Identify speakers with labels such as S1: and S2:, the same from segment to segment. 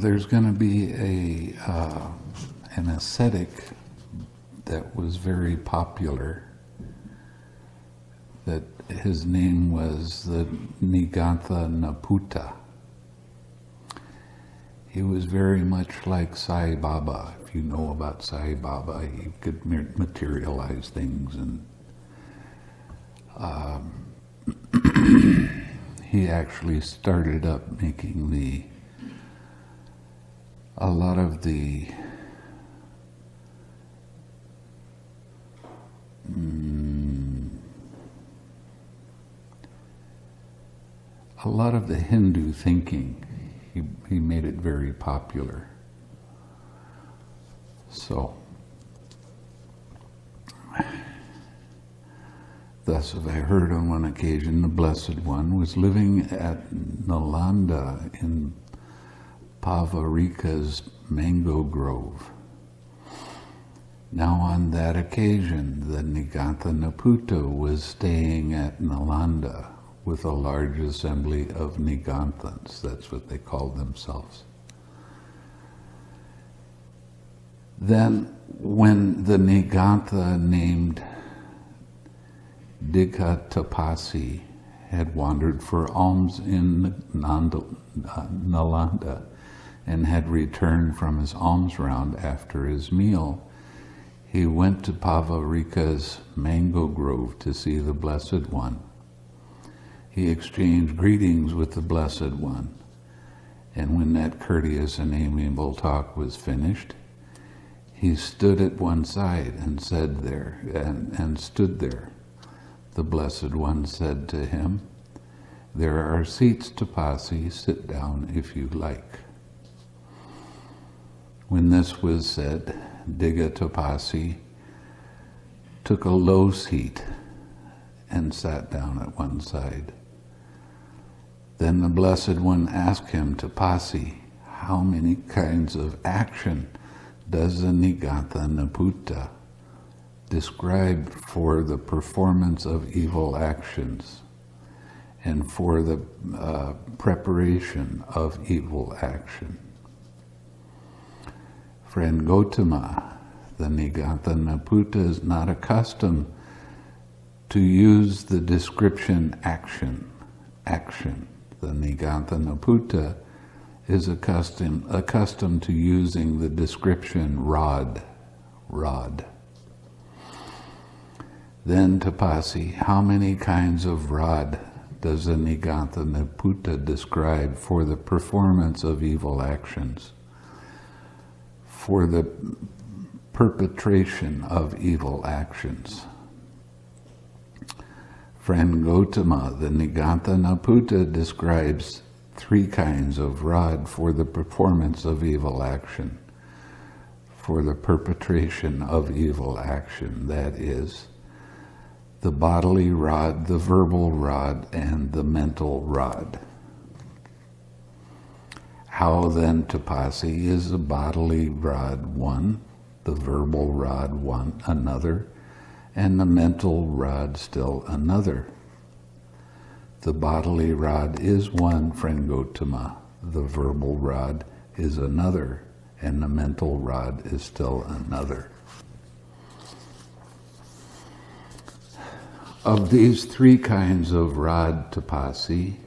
S1: There's going to be an ascetic that was very popular, that his name was the Nigantha Naputta. He was very much like Sai Baba. If you know about Sai Baba, he could materialize things, and he actually started up making a lot of the Hindu thinking. He made it very popular. So, thus have I heard on one occasion the Blessed One was living at Nalanda in Pavarika's mango grove. Now on that occasion, the Nigantha Naputta was staying at Nalanda with a large assembly of Niganthans. That's what they called themselves. Then when the Nigantha named Digha Tapasi had wandered for alms in Nalanda, and had returned from his alms round after his meal, he went to Pavarika's mango grove to see the Blessed One. He exchanged greetings with the Blessed One, and when that courteous and amiable talk was finished, he stood at one side and stood there. The Blessed One said to him, "There are seats, Tapasi, sit down if you like." When this was said, Digha Tapasi took a low seat and sat down at one side. Then the Blessed One asked him, "Tapasi, how many kinds of action does the Nigantha Naputta describe for the performance of evil actions and for the preparation of evil action?" Friend Gautama, the Nigantha Naputta is not accustomed to use the description action. The Nigantha Naputta is accustomed to using the description rod. Then Tapasi, how many kinds of rod does the Nigantha Naputta describe for the performance of evil actions, for the perpetration of evil actions? Friend Gautama, the Nigantha Naputta describes 3 kinds of rod for the performance of evil action, for the perpetration of evil action, that is, the bodily rod, the verbal rod, and the mental rod. How then, Tapasi, is the bodily rod one, the verbal rod one, another, and the mental rod still another? The bodily rod is one, friend Gautama, the verbal rod is another, and the mental rod is still another. Of these 3 kinds of rod, Tapasi,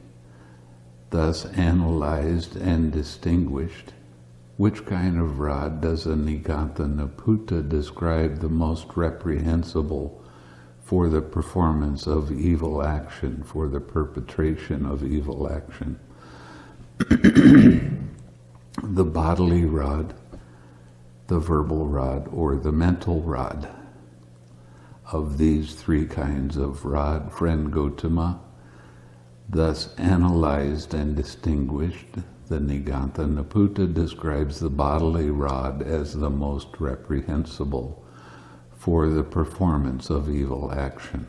S1: thus analyzed and distinguished, which kind of rod does a Nigantha Naputta describe the most reprehensible for the performance of evil action, for the perpetration of evil action? The bodily rod, the verbal rod, or the mental rod? Of these 3 kinds of rod, friend Gautama, thus analyzed and distinguished, the Nigantha Naputta describes the bodily rod as the most reprehensible for the performance of evil action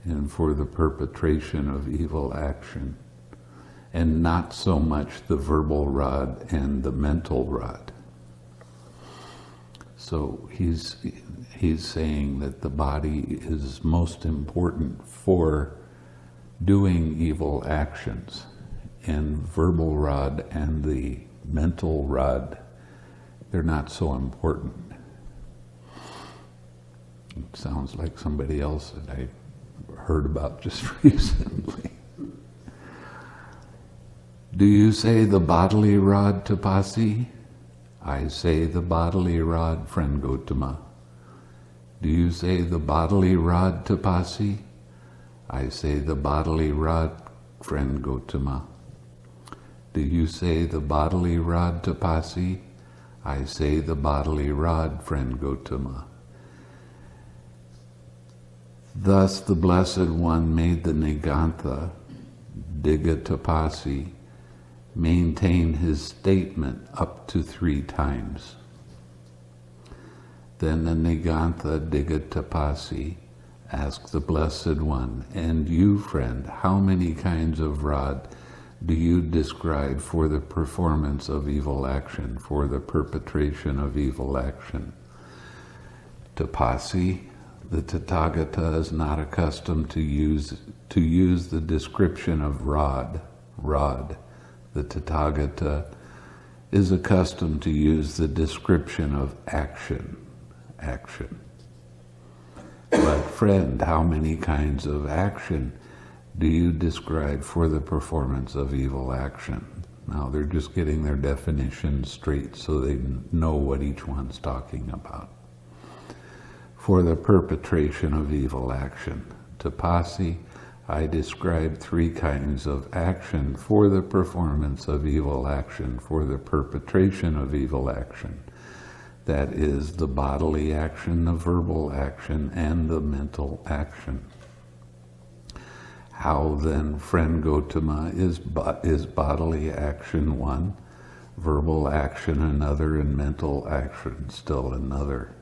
S1: and for the perpetration of evil action. and not so much the verbal rod and the mental rod. So he's saying that the body is most important for doing evil actions, and verbal rod and the mental rod, they're not so important. It sounds like somebody else that I heard about just recently. Do you say the bodily rod, Tapasi? I say the bodily rod, friend Gautama. Do you say the bodily rod, Tapasi? I say the bodily rod, friend Gautama. Do you say the bodily rod, Tapasi? I say the bodily rod, friend Gautama. Thus the Blessed One made the Nigantha, Digha Tapasi, maintain his statement up to 3 times. Then the Nigantha, Digha Tapasi, asked the Blessed One, and you, friend, how many kinds of rod do you describe for the performance of evil action, for the perpetration of evil action? Tapasi, the Tathagata is not accustomed to use the description of rod. The Tathagata is accustomed to use the description of action. But friend, how many kinds of action do you describe for the performance of evil action? Now they're just getting their definition straight so they know what each one's talking about. For the perpetration of evil action, Tapasi, I describe 3 kinds of action for the performance of evil action, for the perpetration of evil action. That is the bodily action, the verbal action, and the mental action. How then, friend Gautama, is bodily action one, verbal action another, and mental action still another?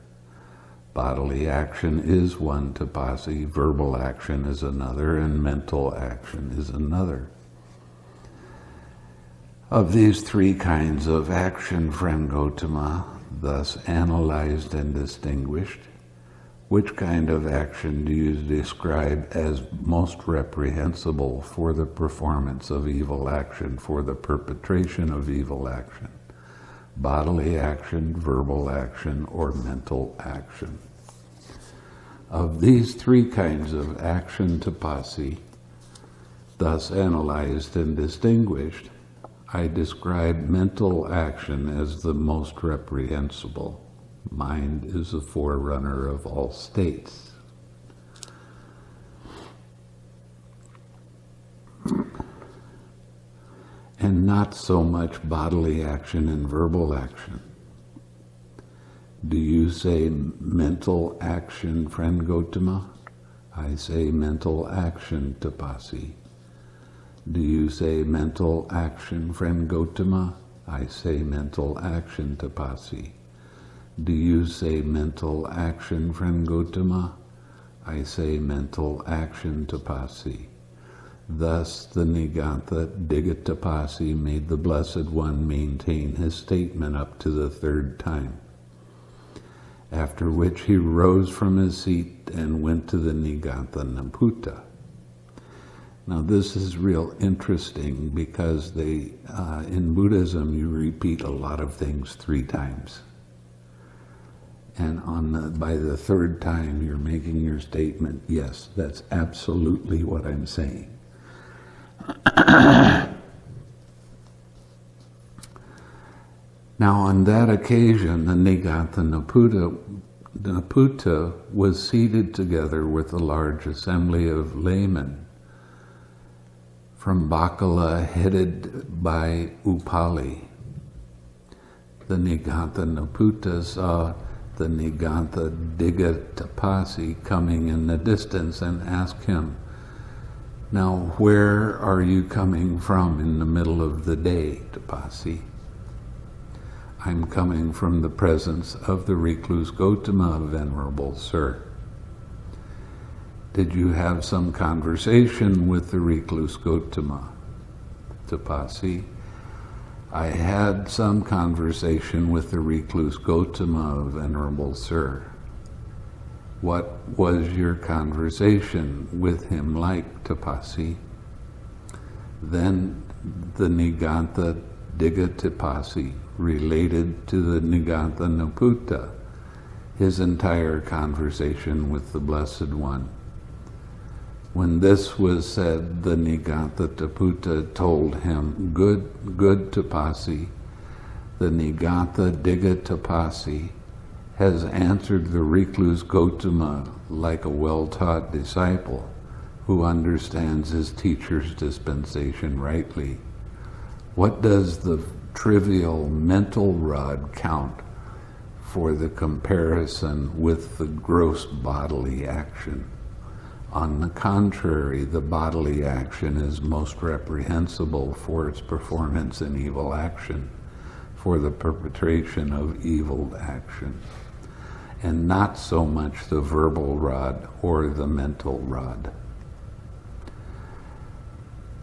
S1: Bodily action is one, Tapasi, verbal action is another, and mental action is another. Of these 3 kinds of action, friend Gautama, thus analyzed and distinguished, which kind of action do you describe as most reprehensible for the performance of evil action, for the perpetration of evil action? Bodily action, verbal action, or mental action? Of these 3 kinds of action, Tapasi, thus analyzed and distinguished, I describe mental action as the most reprehensible. Mind is the forerunner of all states. And not so much bodily action and verbal action. Do you say mental action, friend Gautama? I say mental action, Tapasi. Do you say mental action, friend Gautama? I say mental action, Tapasi. Do you say mental action, friend Gautama? I say mental action, Tapasi. Thus the Nigantha, Digha Tapasi, made the Blessed One maintain his statement up to the 3rd time, after which he rose from his seat and went to the Nigantha Naputa. Now this is real interesting because in Buddhism you repeat a lot of things 3 times. And by the 3rd time you're making your statement, yes, that's absolutely what I'm saying. Now on that occasion, the Nigantha Naputa was seated together with a large assembly of laymen from Bakala headed by Upali. The Nigantha Naputa saw the Nigantha Digha Tapasi coming in the distance and asked him, "Now where are you coming from in the middle of the day, Tapasi?" "I'm coming from the presence of the recluse Gautama, Venerable Sir." "Did you have some conversation with the recluse Gautama?" Tapasi, I had some conversation with the recluse Gautama, Venerable Sir. What was your conversation with him like, Tapasi? Then the Nigantha Digha Tapasi related to the Nigantha Naputta, his entire conversation with the Blessed One. When this was said, the Nigantha Taputta told him, Good Tapasi, the Nigantha Digha Tapasi has answered the recluse Gautama like a well-taught disciple who understands his teacher's dispensation rightly. What does the trivial mental rod count for the comparison with the gross bodily action? On the contrary, the bodily action is most reprehensible for its performance in evil action, for the perpetration of evil action, and not so much the verbal rod or the mental rod.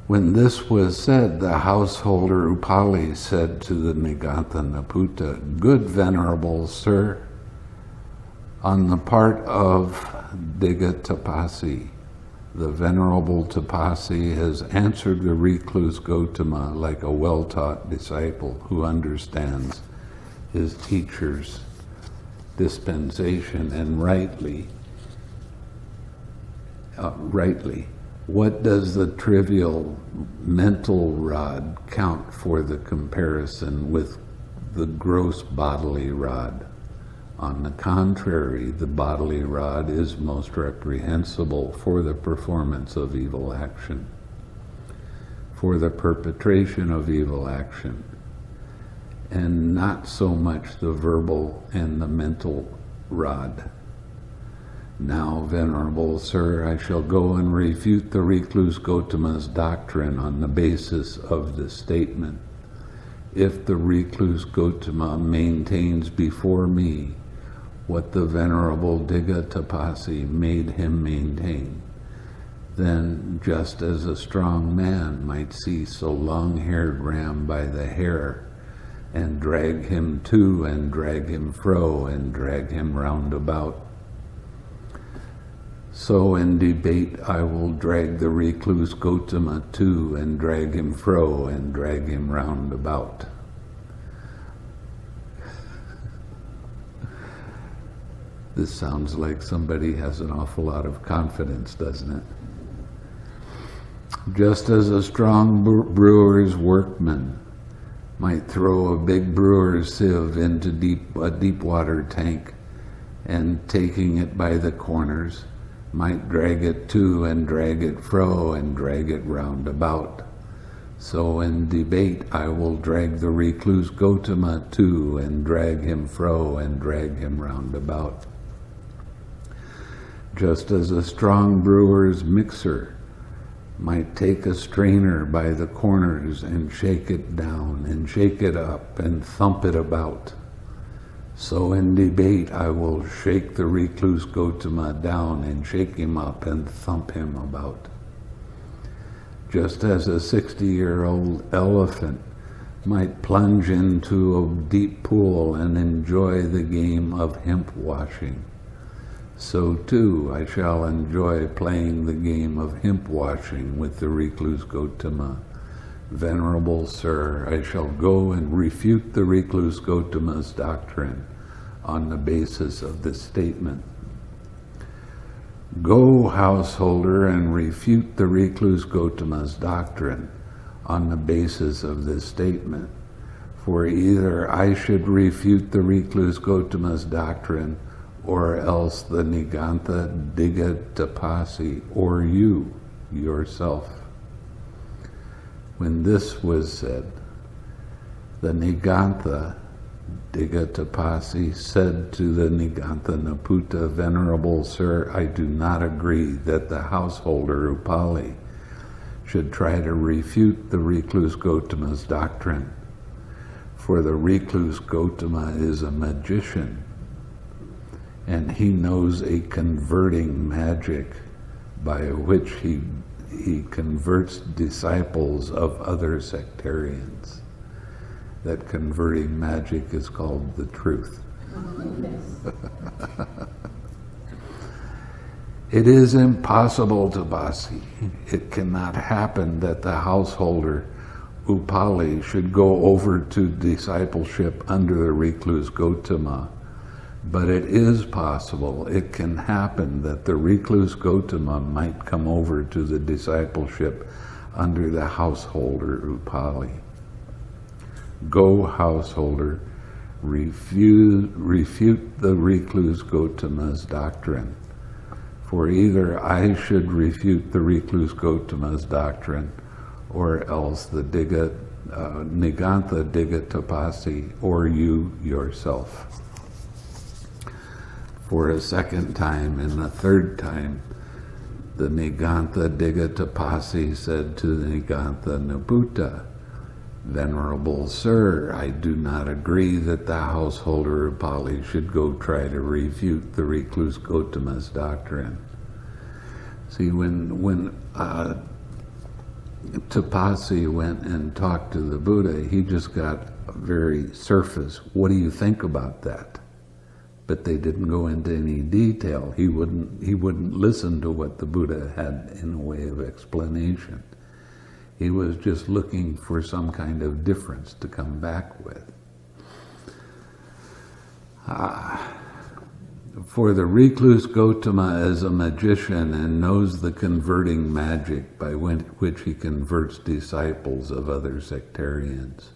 S1: When this was said, the householder Upali said to the Nigantha Naputta, Good Venerable Sir, on the part of Digha Tapasi, the Venerable Tapasi has answered the recluse Gautama like a well-taught disciple who understands his teacher's dispensation and rightly. What does the trivial mental rod count for the comparison with the gross bodily rod? On the contrary, the bodily rod is most reprehensible for the performance of evil action, for the perpetration of evil action, and not so much the verbal and the mental rod. Now, Venerable Sir, I shall go and refute the recluse Gautama's doctrine on the basis of this statement. If the recluse Gautama maintains before me what the Venerable Digha Tapasi made him maintain, then just as a strong man might seize a long-haired ram by the hair and drag him to and drag him fro and drag him round about, so in debate I will drag the recluse Gautama to and drag him fro and drag him round about. This sounds like somebody has an awful lot of confidence, doesn't it? Just as a strong brewer's workman might throw a big brewer's sieve into a deep water tank and taking it by the corners might drag it to and drag it fro and drag it round about. So in debate I will drag the recluse Gautama to and drag him fro and drag him round about. Just as a strong brewer's mixer might take a strainer by the corners and shake it down and shake it up and thump it about, so in debate I will shake the recluse Gautama down and shake him up and thump him about. Just as a 60-year-old elephant might plunge into a deep pool and enjoy the game of hemp washing, so too I shall enjoy playing the game of hemp washing with the recluse Gautama. Venerable Sir, I shall go and refute the recluse Gautama's doctrine on the basis of this statement. Go, householder, and refute the recluse Gautama's doctrine on the basis of this statement, for either I should refute the recluse Gautama's doctrine or else the Nigantha Digha Tapasi, or you yourself. When this was said, the Nigantha Digha Tapasi said to the Nigantha Naputta, Venerable Sir, I do not agree that the householder Upali should try to refute the recluse Gautama's doctrine, for the recluse Gautama is a magician, and he knows a converting magic by which he he converts disciples of other sectarians. That converting magic is called the truth. It is impossible, Tapasi. It cannot happen that the householder Upali should go over to discipleship under the recluse Gautama. But it is possible, it can happen that the recluse Gautama might come over to the discipleship under the householder Upali. Go, householder, refute the recluse Gautama's doctrine. For either I should refute the recluse Gautama's doctrine, or else the Nigantha Digha Tapasi, or you yourself. For a second time, and the third time, the Nigantha Digha Tapasi said to the Nigantha Nabhuta, Venerable Sir, I do not agree that the householder Upali should go try to refute the recluse Gautama's doctrine. See, when Tapasi went and talked to the Buddha, he just got very surface. What do you think about that? But they didn't go into any detail. He wouldn't listen to what the Buddha had in a way of explanation. He was just looking for some kind of difference to come back with. For the recluse Gautama is a magician and knows the converting magic by which he converts disciples of other sectarians.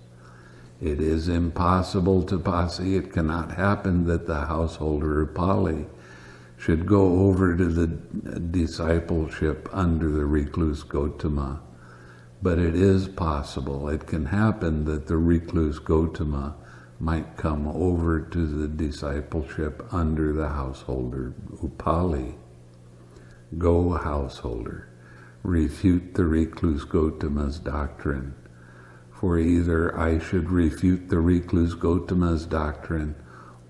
S1: It is impossible, Tapasi, it cannot happen that the householder Upali should go over to the discipleship under the recluse Gautama. But it is possible, it can happen that the recluse Gautama might come over to the discipleship under the householder Upali. Go, householder, refute the recluse Gautama's doctrine. For either I should refute the recluse Gautama's doctrine,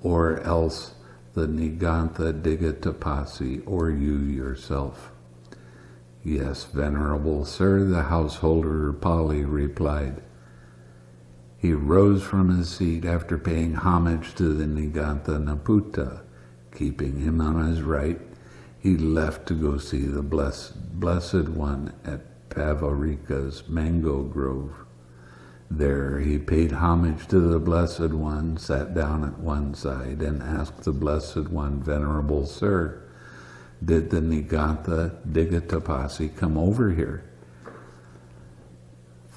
S1: or else the Nigantha Digha Tapasi, or you yourself. Yes, Venerable Sir, the householder Upali replied. He rose from his seat after paying homage to the Nigantha Nabhuta. Keeping him on his right, he left to go see the Blessed One at Pavarika's mango grove. There he paid homage to the Blessed One, sat down at one side, and asked the Blessed One, Venerable Sir, did the Nigantha Digha Tapasi come over here?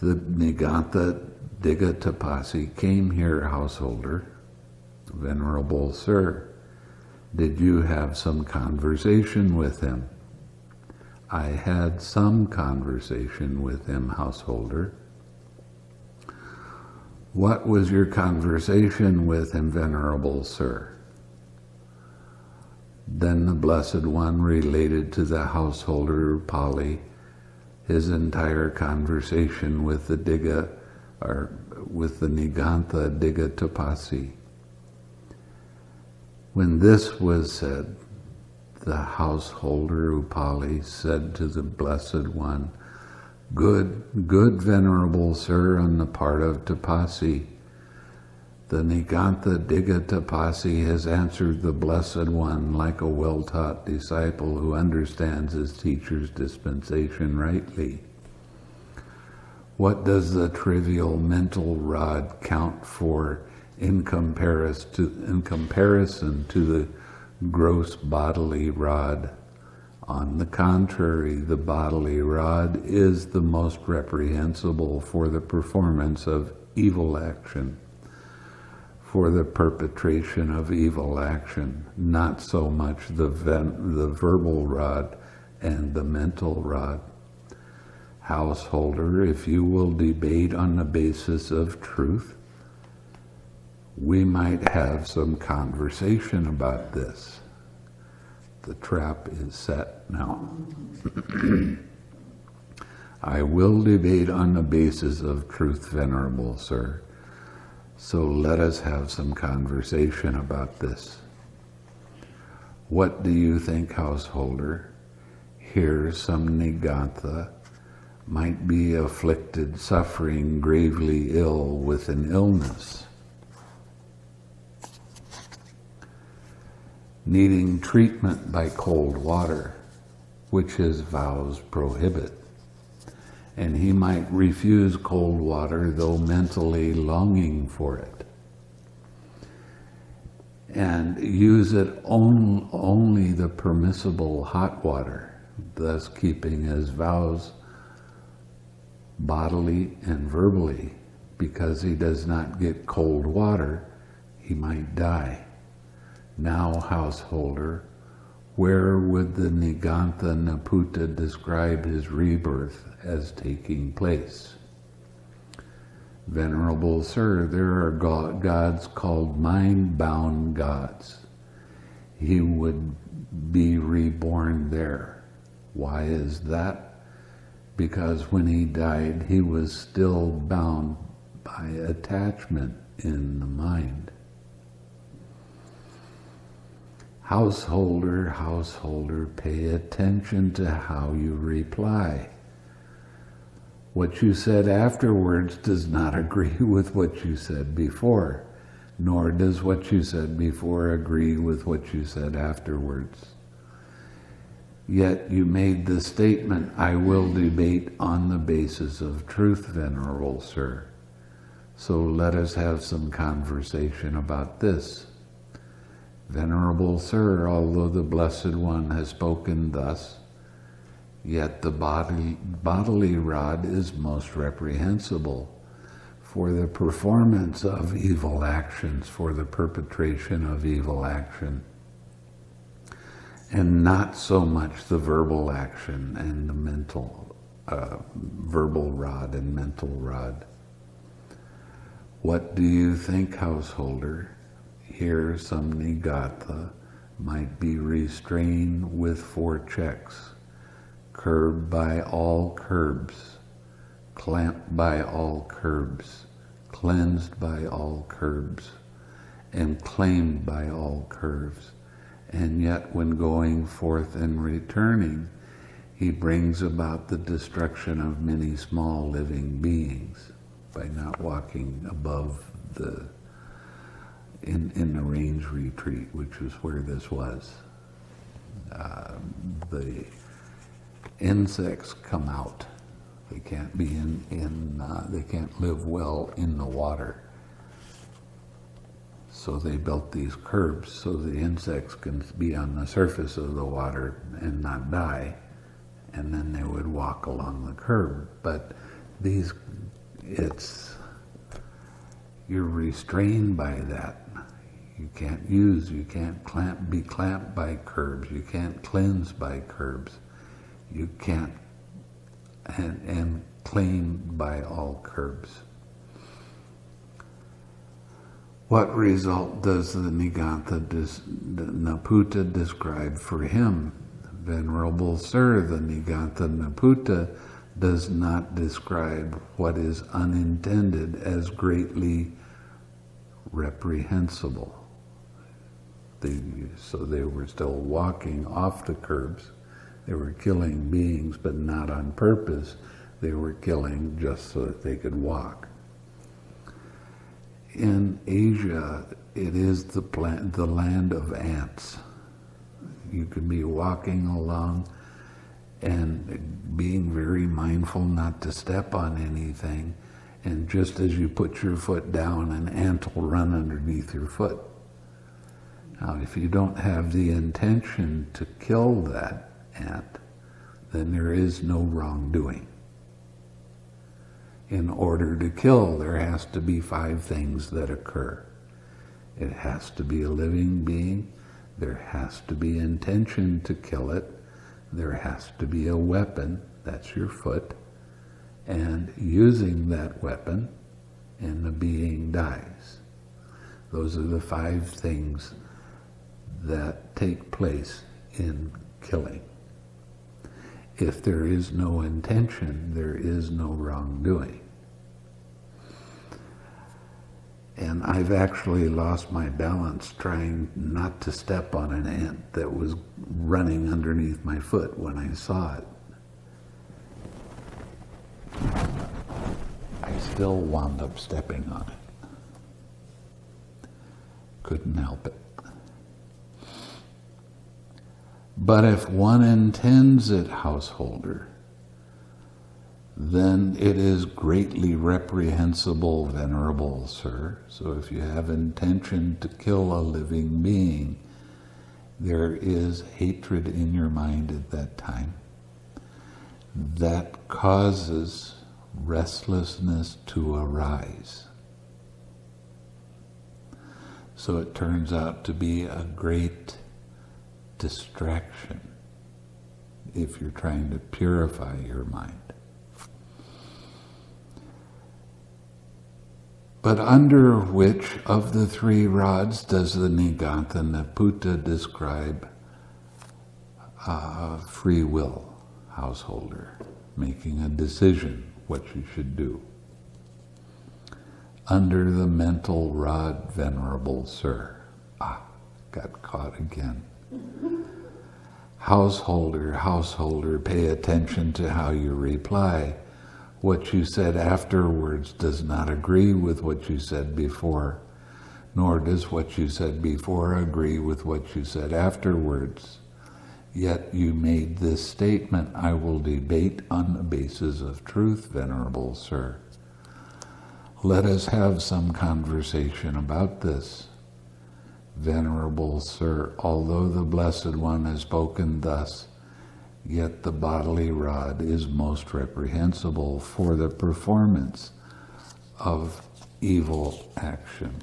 S1: The Nigantha Digha Tapasi came here, householder. Venerable Sir, did you have some conversation with him? I had some conversation with him, householder. What was your conversation with him, Venerable Sir? Then the Blessed One related to the householder Upali his entire conversation with the Digha, or with the Nigantha Digha Tapasi. When this was said, the householder Upali said to the Blessed One, Good, Venerable Sir, on the part of Tapasi. The Nigantha Digha Tapasi has answered the Blessed One like a well-taught disciple who understands his teacher's dispensation rightly. What does the trivial mental rod count for in comparison to the gross bodily rod? On the contrary, the bodily rod is the most reprehensible for the performance of evil action, for the perpetration of evil action, not so much the verbal rod and the mental rod. Householder, if you will debate on the basis of truth, we might have some conversation about this. The trap is set now. I will debate on the basis of truth, Venerable Sir. So let us have some conversation about this. What do you think, householder? Here some Nigantha might be afflicted, suffering, gravely ill with an illness, needing treatment by cold water, which his vows prohibit. And he might refuse cold water, though mentally longing for it, and use it only the permissible hot water, thus keeping his vows bodily and verbally. Because he does not get cold water, he might die. Now, householder, where would the Nigantha Naputa describe his rebirth as taking place? Venerable Sir, there are gods called mind-bound gods. He would be reborn there. Why is that? Because when he died, he was still bound by attachment in the mind. Householder, householder, pay attention to how you reply. What you said afterwards does not agree with what you said before, nor does what you said before agree with what you said afterwards. Yet you made the statement, I will debate on the basis of truth, Venerable Sir. So let us have some conversation about this. Venerable Sir, although the Blessed One has spoken thus, yet the bodily rod is most reprehensible for the performance of evil actions, for the perpetration of evil action, and not so much the verbal action and the mental, verbal rod and mental rod. What do you think, householder? Here some Nigatha might be restrained with 4 checks, curbed by all curbs, clamped by all curbs, cleansed by all curbs, and claimed by all curves. And yet when going forth and returning, he brings about the destruction of many small living beings by not walking above the in the range retreat, which was where this was. The insects come out. They can't be they can't live well in the water. So they built these curbs so the insects can be on the surface of the water and not die, and then they would walk along the curb. But you're restrained by that. You can't be clamped by curbs. You can't cleanse by curbs. You can't, and claimed by all curbs. What result does the Nigantha Naputa describe for him? Venerable Sir, the Nigantha Naputa does not describe what is unintended as greatly reprehensible. So they were still walking off the curbs. They were killing beings, but not on purpose. They were killing just so that they could walk. In Asia, it is the land of ants. You can be walking along and being very mindful not to step on anything, and just as you put your foot down, an ant will run underneath your foot. Now, if you don't have the intention to kill that ant, then there is no wrongdoing. In order to kill, there has to be 5 things that occur. It has to be a living being, there has to be intention to kill it, there has to be a weapon, that's your foot, and using that weapon, and the being dies. Those are the 5 things that take place in killing. If there is no intention, there is no wrongdoing. And I've actually lost my balance trying not to step on an ant that was running underneath my foot when I saw it. still wound up stepping on it. Couldn't help it. But if one intends it, householder, then it is greatly reprehensible, venerable sir. So if you have intention to kill a living being, there is hatred in your mind at that time that causes restlessness to arise. So it turns out to be a great distraction if you're trying to purify your mind. But under which of the three rods does the Nigantha Niputa describe free will, householder, making a decision what you should do? Under the mental rod, venerable sir. Got caught again. Householder, pay attention to how you reply. What you said afterwards does not agree with what you said before, nor does what you said before agree with what you said afterwards. Yet you made this statement, I will debate on the basis of truth, venerable sir. Let us have some conversation about this. Venerable sir, although the Blessed One has spoken thus, yet the bodily rod is most reprehensible for the performance of evil action,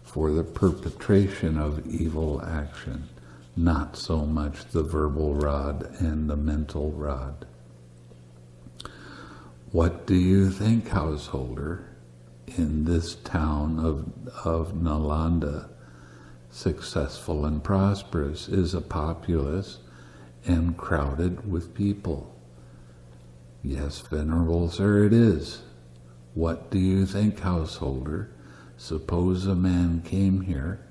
S1: for the perpetration of evil action, not so much the verbal rod and the mental rod. What do you think, householder, in this town of Nalanda, successful and prosperous, is a populace and crowded with people? Yes, venerable sir, it is. What do you think, householder? Suppose a man came here,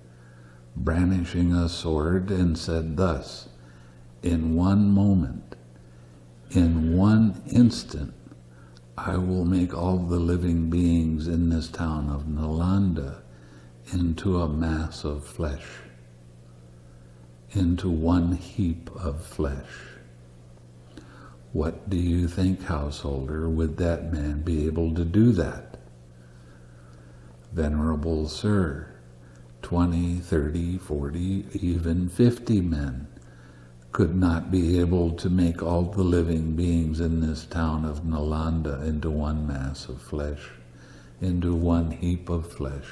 S1: brandishing a sword, and said thus, in one moment, in one instant, I will make all the living beings in this town of Nalanda into a mass of flesh, into one heap of flesh. What do you think, householder, would that man be able to do that? Venerable sir, 20, 30, 40, even 50 men could not be able to make all the living beings in this town of Nalanda into one mass of flesh, into one heap of flesh,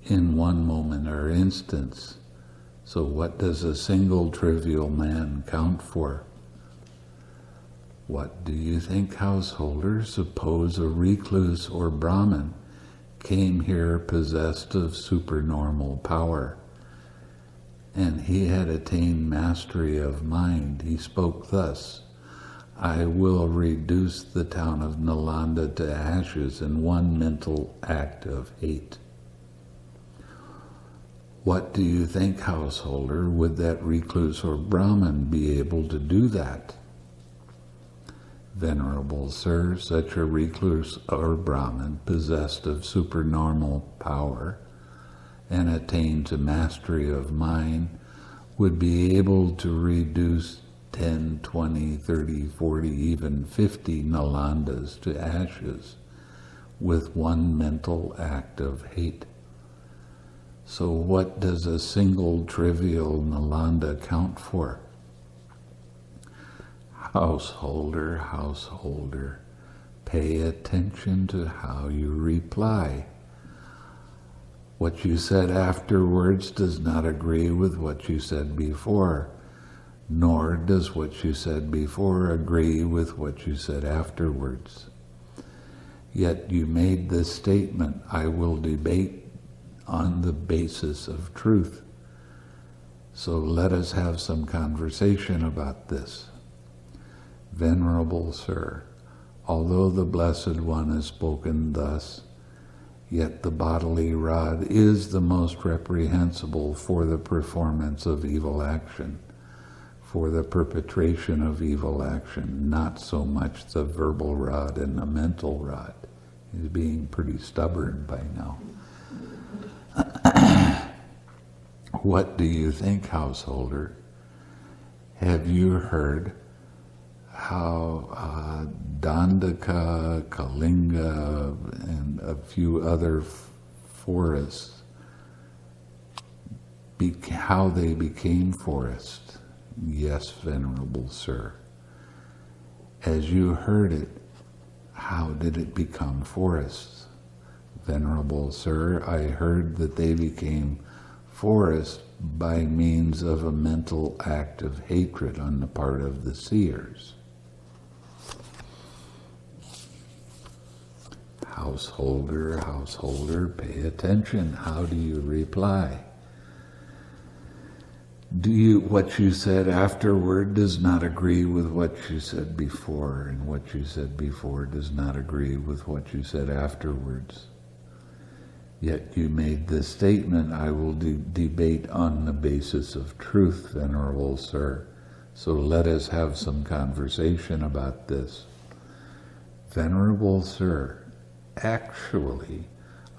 S1: in one moment or instance. So what does a single trivial man count for? What do you think, householder? Suppose a recluse or Brahmin came here possessed of supernormal power, and he had attained mastery of mind. He spoke thus, I will reduce the town of Nalanda to ashes in one mental act of hate. What do you think, householder, would that recluse or Brahmin be able to do that? Venerable sir, such a recluse or Brahmin possessed of supernormal power and attained to mastery of mind would be able to reduce 10, 20, 30, 40, even 50 Nalandas to ashes with one mental act of hate. So what does a single trivial Nalanda count for? Householder, pay attention to how you reply. What you said afterwards does not agree with what you said before, nor does what you said before agree with what you said afterwards. Yet you made this statement, I will debate on the basis of truth. So let us have some conversation about this. Venerable sir, although the Blessed One has spoken thus, yet the bodily rod is the most reprehensible for the performance of evil action, for the perpetration of evil action, not so much the verbal rod and the mental rod. He's being pretty stubborn by now. What do you think, householder? Have you heard how Dandaka, Kalinga, and a few other forests, how they became forests? Yes, Venerable Sir. As you heard it, how did it become forests? Venerable Sir, I heard that they became forests by means of a mental act of hatred on the part of the seers. Householder, pay attention. How do you reply? What you said afterward does not agree with what you said before, and what you said before does not agree with what you said afterwards. Yet you made this statement, I will debate on the basis of truth, Venerable Sir. So let us have some conversation about this. Venerable Sir, actually,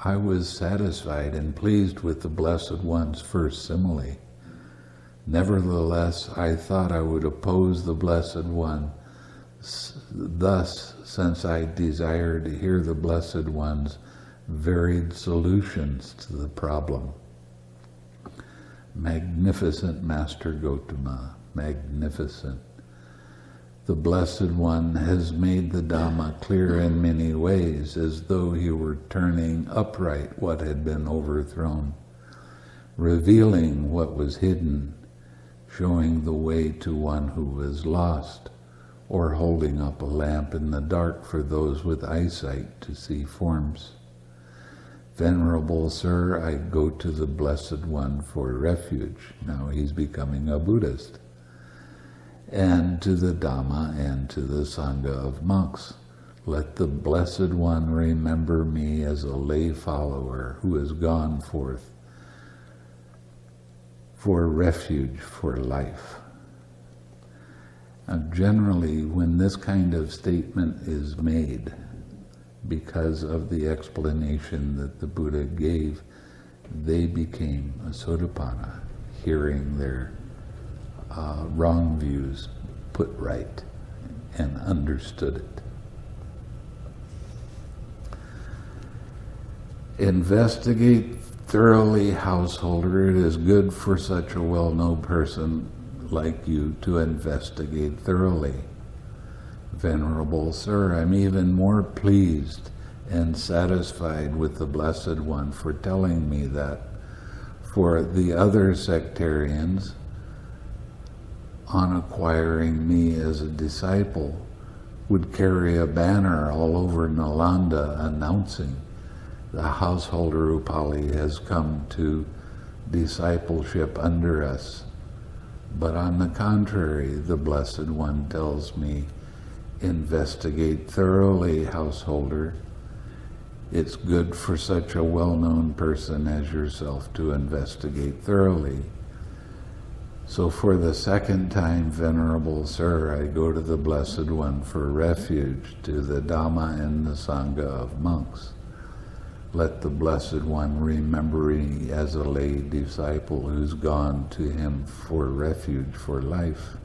S1: I was satisfied and pleased with the Blessed One's first simile. Nevertheless, I thought I would oppose the Blessed One. Thus, since I desire to hear the Blessed One's varied solutions to the problem. Magnificent, Master Gotama, magnificent. The Blessed One has made the Dhamma clear in many ways, as though he were turning upright what had been overthrown, revealing what was hidden, showing the way to one who was lost, or holding up a lamp in the dark for those with eyesight to see forms. Venerable Sir, I go to the Blessed One for refuge. Now he's becoming a Buddhist. And to the Dhamma and to the Sangha of monks. Let the Blessed One remember me as a lay follower who has gone forth for refuge for life. Now, generally, when this kind of statement is made, because of the explanation that the Buddha gave, they became a Sotapanna, hearing their wrong views put right and understood it. Investigate thoroughly, householder. It is good for such a well-known person like you to investigate thoroughly. Venerable Sir, I'm even more pleased and satisfied with the Blessed One for telling me that. For the other sectarians, on acquiring me as a disciple, would carry a banner all over Nalanda announcing, the householder Upali has come to discipleship under us. But on the contrary, the Blessed One tells me, investigate thoroughly, householder. It's good for such a well-known person as yourself to investigate thoroughly. So for the second time, Venerable Sir, I go to the Blessed One for refuge, to the Dhamma and the Sangha of monks. Let the Blessed One remember me as a lay disciple who's gone to him for refuge for life.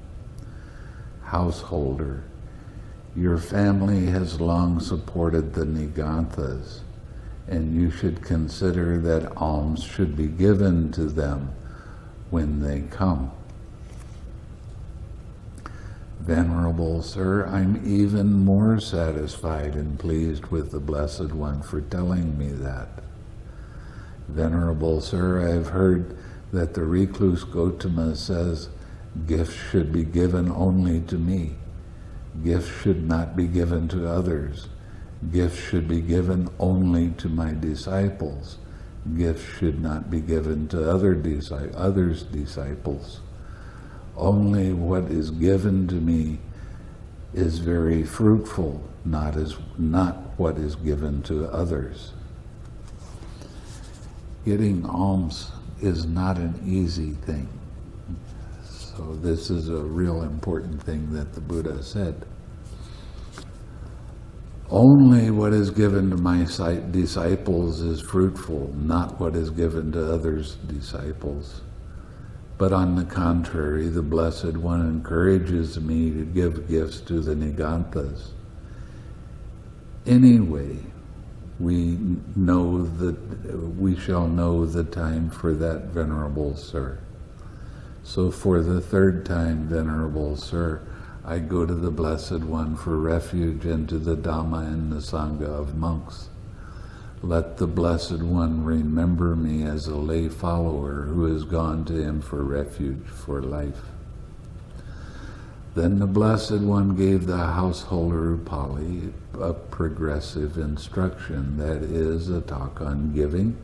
S1: Householder, your family has long supported the Niganthas, and you should consider that alms should be given to them when they come. Venerable Sir, I'm even more satisfied and pleased with the Blessed One for telling me that. Venerable Sir, I've heard that the recluse Gotama says gifts should be given only to me. Gifts should not be given to others. Gifts should be given only to my disciples. Gifts should not be given to others' disciples. Only what is given to me is very fruitful, not what is given to others. Getting alms is not an easy thing. So this is a real important thing that the Buddha said. Only what is given to my disciples is fruitful, not what is given to others' disciples. But on the contrary, the Blessed One encourages me to give gifts to the Niganthas. Anyway, we shall know the time for that, Venerable Sir. So for the third time, Venerable Sir, I go to the Blessed One for refuge and to the Dhamma and the Sangha of monks. Let the Blessed One remember me as a lay follower who has gone to him for refuge for life. Then the Blessed One gave the householder Upali a progressive instruction, that is, a talk on giving.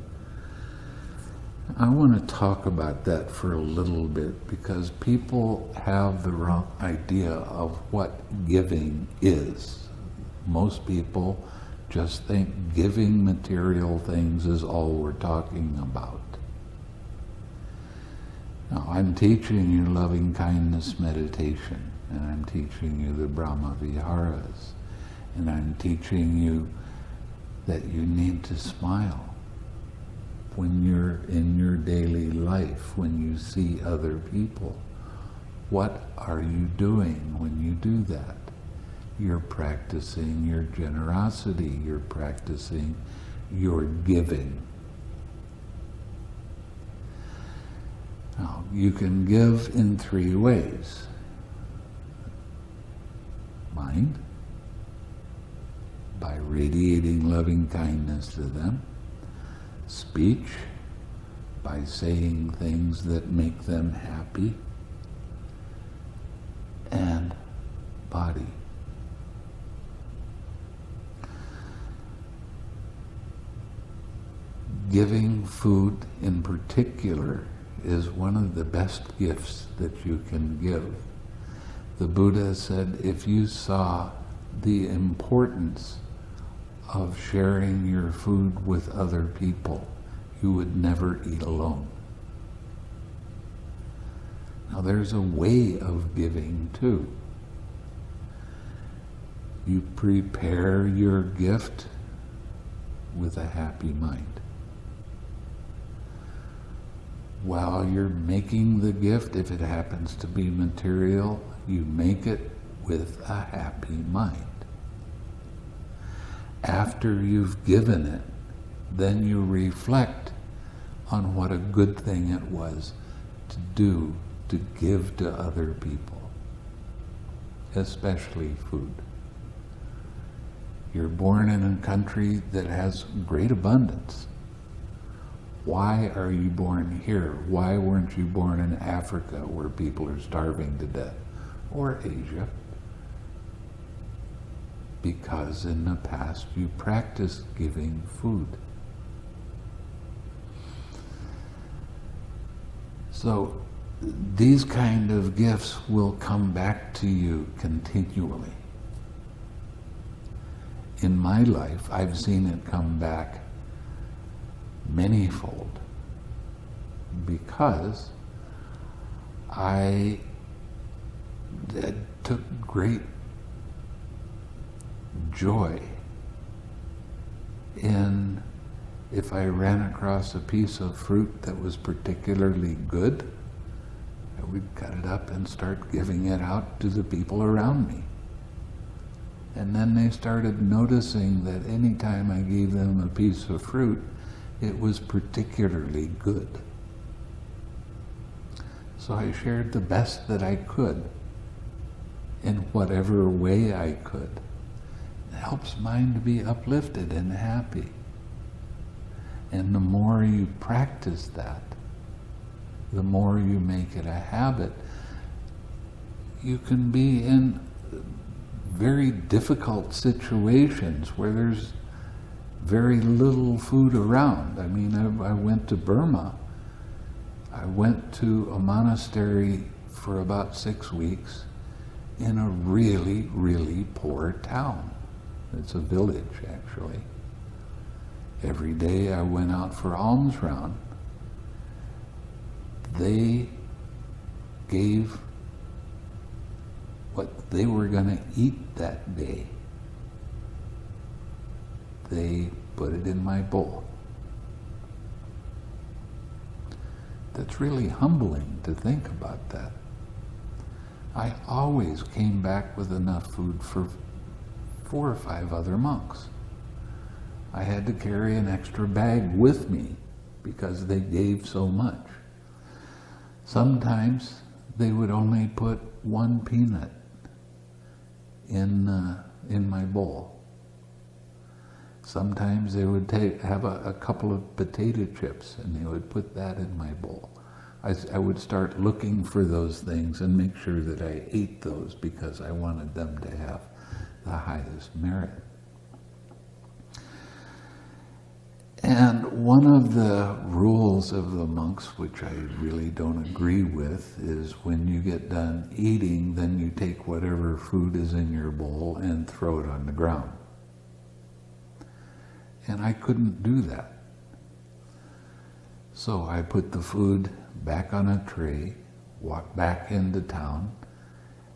S1: I want to talk about that for a little bit because people have the wrong idea of what giving is. Most people just think giving material things is all we're talking about. Now, I'm teaching you loving kindness meditation, and I'm teaching you the Brahma Viharas, and I'm teaching you that you need to smile when you're in your daily life, when you see other people. What are you doing when you do that? You're practicing your generosity, you're practicing your giving. Now, you can give in three ways. Mind, by radiating loving kindness to them. Speech, by saying things that make them happy. And body. Giving food in particular is one of the best gifts that you can give. The Buddha said, if you saw the importance of sharing your food with other people, you would never eat alone. Now there's a way of giving too. You prepare your gift with a happy mind. While you're making the gift, if it happens to be material, you make it with a happy mind. After you've given it, then you reflect on what a good thing it was to do, to give to other people, especially food. You're born in a country that has great abundance. Why are you born here? Why weren't you born in Africa where people are starving to death? Or Asia? Because in the past you practiced giving food. So these kind of gifts will come back to you continually. In my life, I've seen it come back manyfold because I took great joy in, if I ran across a piece of fruit that was particularly good, I would cut it up and start giving it out to the people around me. And then they started noticing that any time I gave them a piece of fruit, it was particularly good. So I shared the best that I could in whatever way I could. It helps mind to be uplifted and happy. And the more you practice that, the more you make it a habit, you can be in very difficult situations where there's very little food around. I mean, I went to Burma. I went to a monastery for about 6 weeks in a really, really poor town. It's a village, actually. Every day I went out for alms round. They gave what they were going to eat that day. They put it in my bowl. That's really humbling to think about that. I always came back with enough food for 4 or 5 other monks. I had to carry an extra bag with me because they gave so much. Sometimes they would only put 1 peanut in my bowl. Sometimes they would have a couple of potato chips and they would put that in my bowl. I would start looking for those things and make sure that I ate those because I wanted them to have the highest merit. And one of the rules of the monks, which I really don't agree with, is when you get done eating, then you take whatever food is in your bowl and throw it on the ground. And I couldn't do that. So I put the food back on a tray, walked back into town,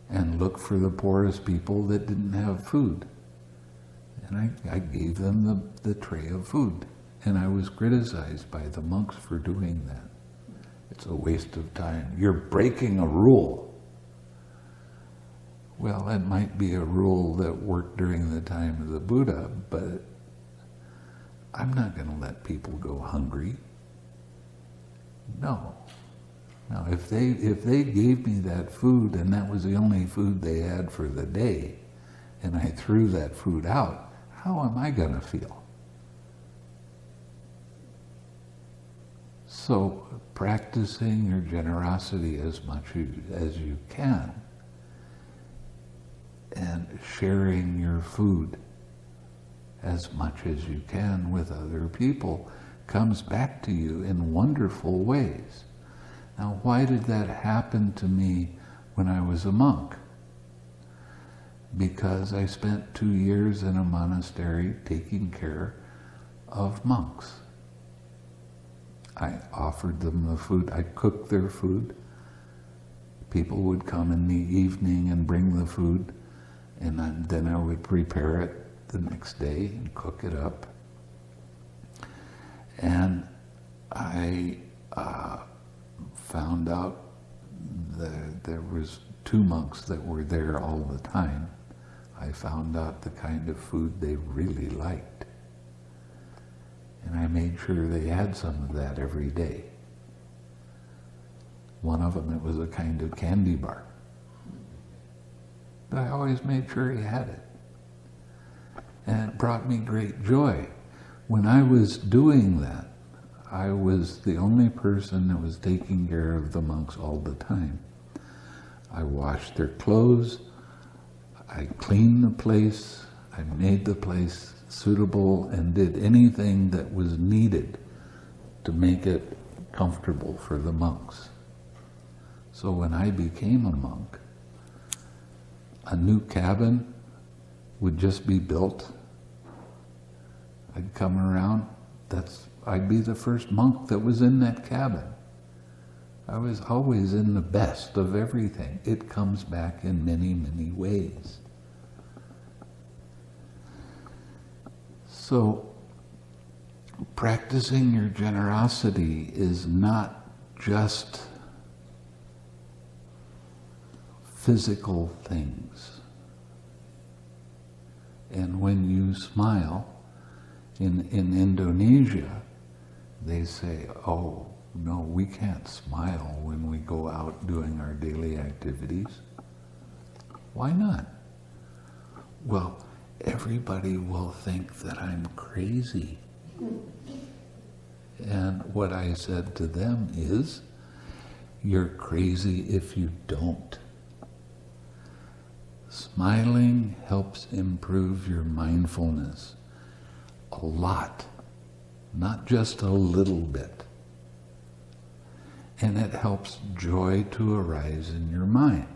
S1: and looked for the poorest people that didn't have food. And I gave them the tray of food. And I was criticized by the monks for doing that. It's a waste of time. You're breaking a rule. Well, it might be a rule that worked during the time of the Buddha, but I'm not going to let people go hungry. No. Now, if they gave me that food and that was the only food they had for the day, and I threw that food out, how am I going to feel? So, practicing your generosity as much as you can, and sharing your food as much as you can with other people comes back to you in wonderful ways. Now, why did that happen to me when I was a monk? Because I spent 2 years in a monastery taking care of monks. I offered them the food. I cooked their food. People would come in the evening and bring the food, and then I would prepare it the next day and cook it up. And I found out that there was 2 monks that were there all the time. I found out the kind of food they really liked. And I made sure they had some of that every day. One of them, it was a kind of candy bar. But I always made sure he had it. And it brought me great joy. When I was doing that, I was the only person that was taking care of the monks all the time. I washed their clothes, I cleaned the place, I made the place suitable, and did anything that was needed to make it comfortable for the monks. So when I became a monk, a new cabin would just be built. I'd come around, I'd be the first monk that was in that cabin. I was always in the best of everything. It comes back in many, many ways. So, practicing your generosity is not just physical things. And when you smile, in Indonesia, they say, oh, no, we can't smile when we go out doing our daily activities. Why not? Well, everybody will think that I'm crazy. And what I said to them is, you're crazy if you don't. Smiling helps improve your mindfulness a lot, not just a little bit. And it helps joy to arise in your mind.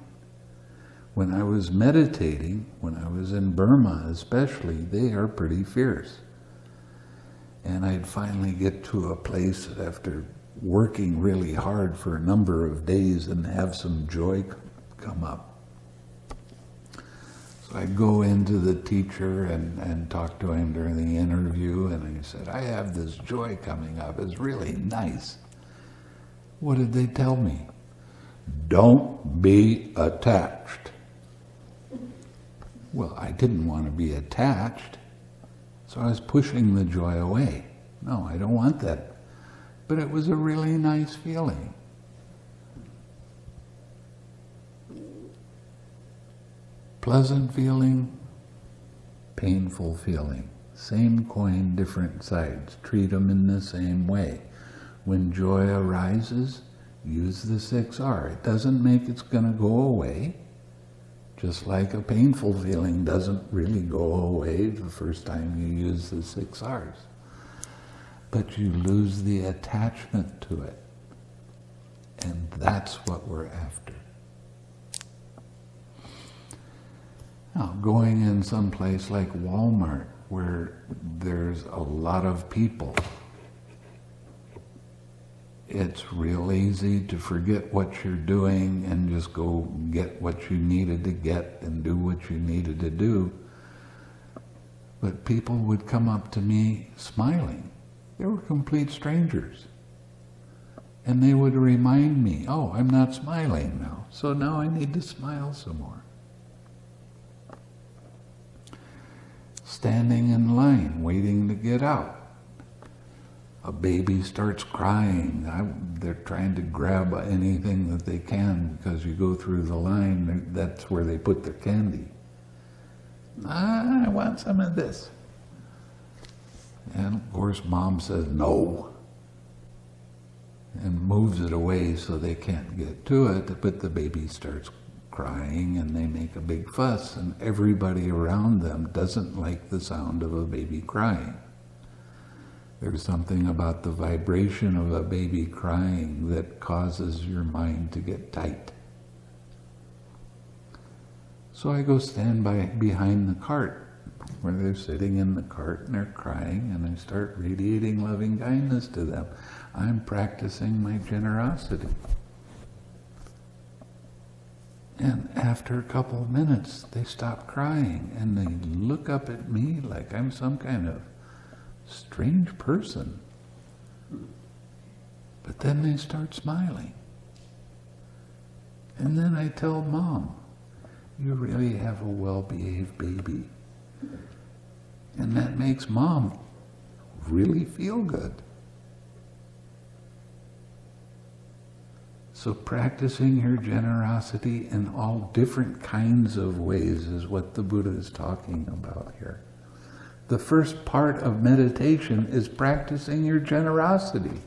S1: When I was meditating, when I was in Burma especially, they are pretty fierce. And I'd finally get to a place after working really hard for a number of days and have some joy come up. So I'd go into the teacher and talk to him during the interview, and he said, I have this joy coming up. It's really nice. What did they tell me? Don't be attached. Well, I didn't want to be attached, so I was pushing the joy away. No, I don't want that. But it was a really nice feeling. Pleasant feeling, painful feeling. Same coin, different sides. Treat them in the same way. When joy arises, use the 6R. It doesn't make it's going to go away. Just like a painful feeling doesn't really go away the first time you use the 6Rs. But you lose the attachment to it. And that's what we're after. Now, going in some place like Walmart, where there's a lot of people, it's real easy to forget what you're doing and just go get what you needed to get and do what you needed to do. But people would come up to me smiling. They were complete strangers. And they would remind me, oh, I'm not smiling now, so now I need to smile some more. Standing in line, waiting to get out. A baby starts crying. They're trying to grab anything that they can because you go through the line, that's where they put their candy. I want some of this. And of course mom says no and moves it away so they can't get to it, but the baby starts crying and they make a big fuss, and everybody around them doesn't like the sound of a baby crying. There's something about the vibration of a baby crying that causes your mind to get tight. So I go stand behind the cart, where they're sitting in the cart and they're crying, and I start radiating loving kindness to them. I'm practicing my generosity. And after a couple of minutes, they stop crying and they look up at me like I'm some kind of strange person. But then they start smiling. And then I tell mom, you really have a well-behaved baby. And that makes mom really feel good. So practicing your generosity in all different kinds of ways is what the Buddha is talking about here. The first part of meditation is practicing your generosity.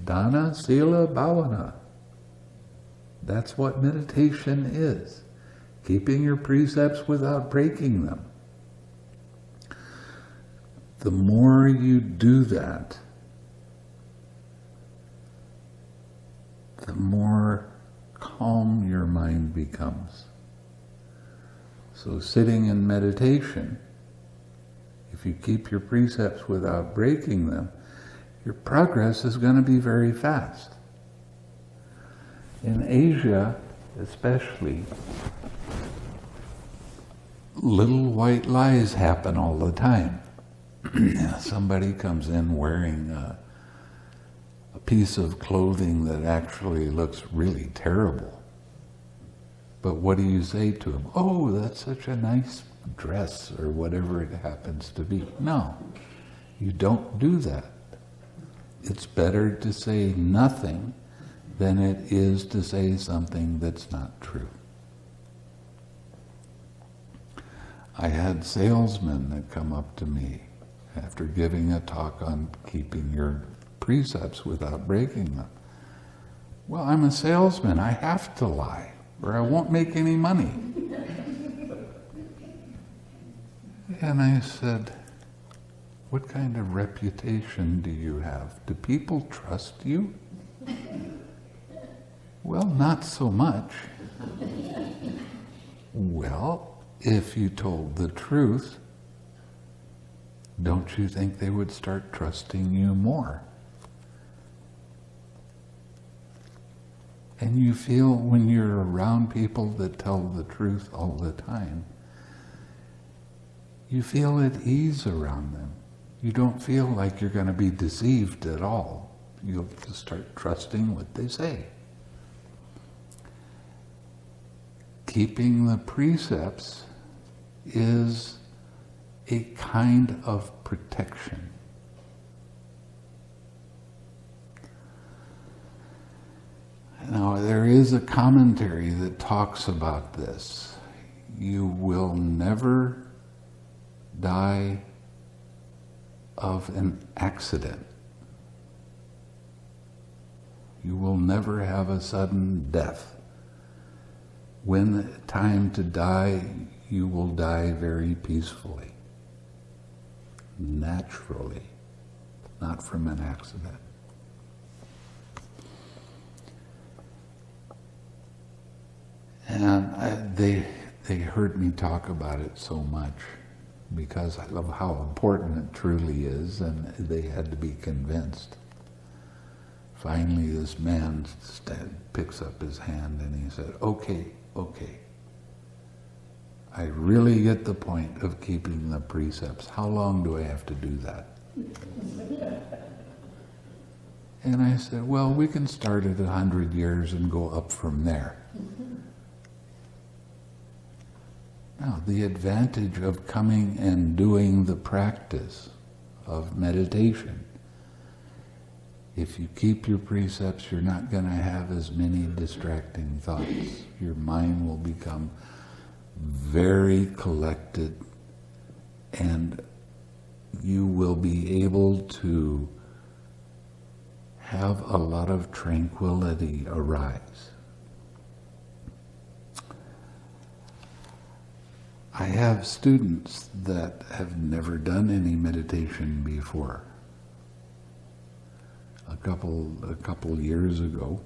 S1: Dana, Sila, Bhavana. That's what meditation is. Keeping your precepts without breaking them. The more you do that, the more calm your mind becomes. So sitting in meditation, if you keep your precepts without breaking them, your progress is going to be very fast. In Asia, especially, little white lies happen all the time. Somebody comes in wearing a piece of clothing that actually looks really terrible. But what do you say to him? Oh, that's such a nice dress, or whatever it happens to be. No, you don't do that. It's better to say nothing than it is to say something that's not true. I had salesmen that come up to me after giving a talk on keeping your precepts without breaking them. Well, I'm a salesman. I have to lie, or I won't make any money. And I said, what kind of reputation do you have? Do people trust you? Well, not so much. Well, if you told the truth, don't you think they would start trusting you more? And you feel when you're around people that tell the truth all the time, you feel at ease around them. You don't feel like you're going to be deceived at all. You'll just start trusting what they say. Keeping the precepts is a kind of protection. Now, there is a commentary that talks about this. You will never die of an accident. You will never have a sudden death. When the time to die, you will die very peacefully, naturally, not from an accident. And they heard me talk about it so much because of how important it truly is, and they had to be convinced. Finally, this man picks up his hand and he said, okay, I really get the point of keeping the precepts. How long do I have to do that? And I said, well, we can start at 100 years and go up from there. Now, the advantage of coming and doing the practice of meditation, if you keep your precepts, you're not going to have as many distracting thoughts. Your mind will become very collected, and you will be able to have a lot of tranquility arise. I have students that have never done any meditation before. A couple years ago,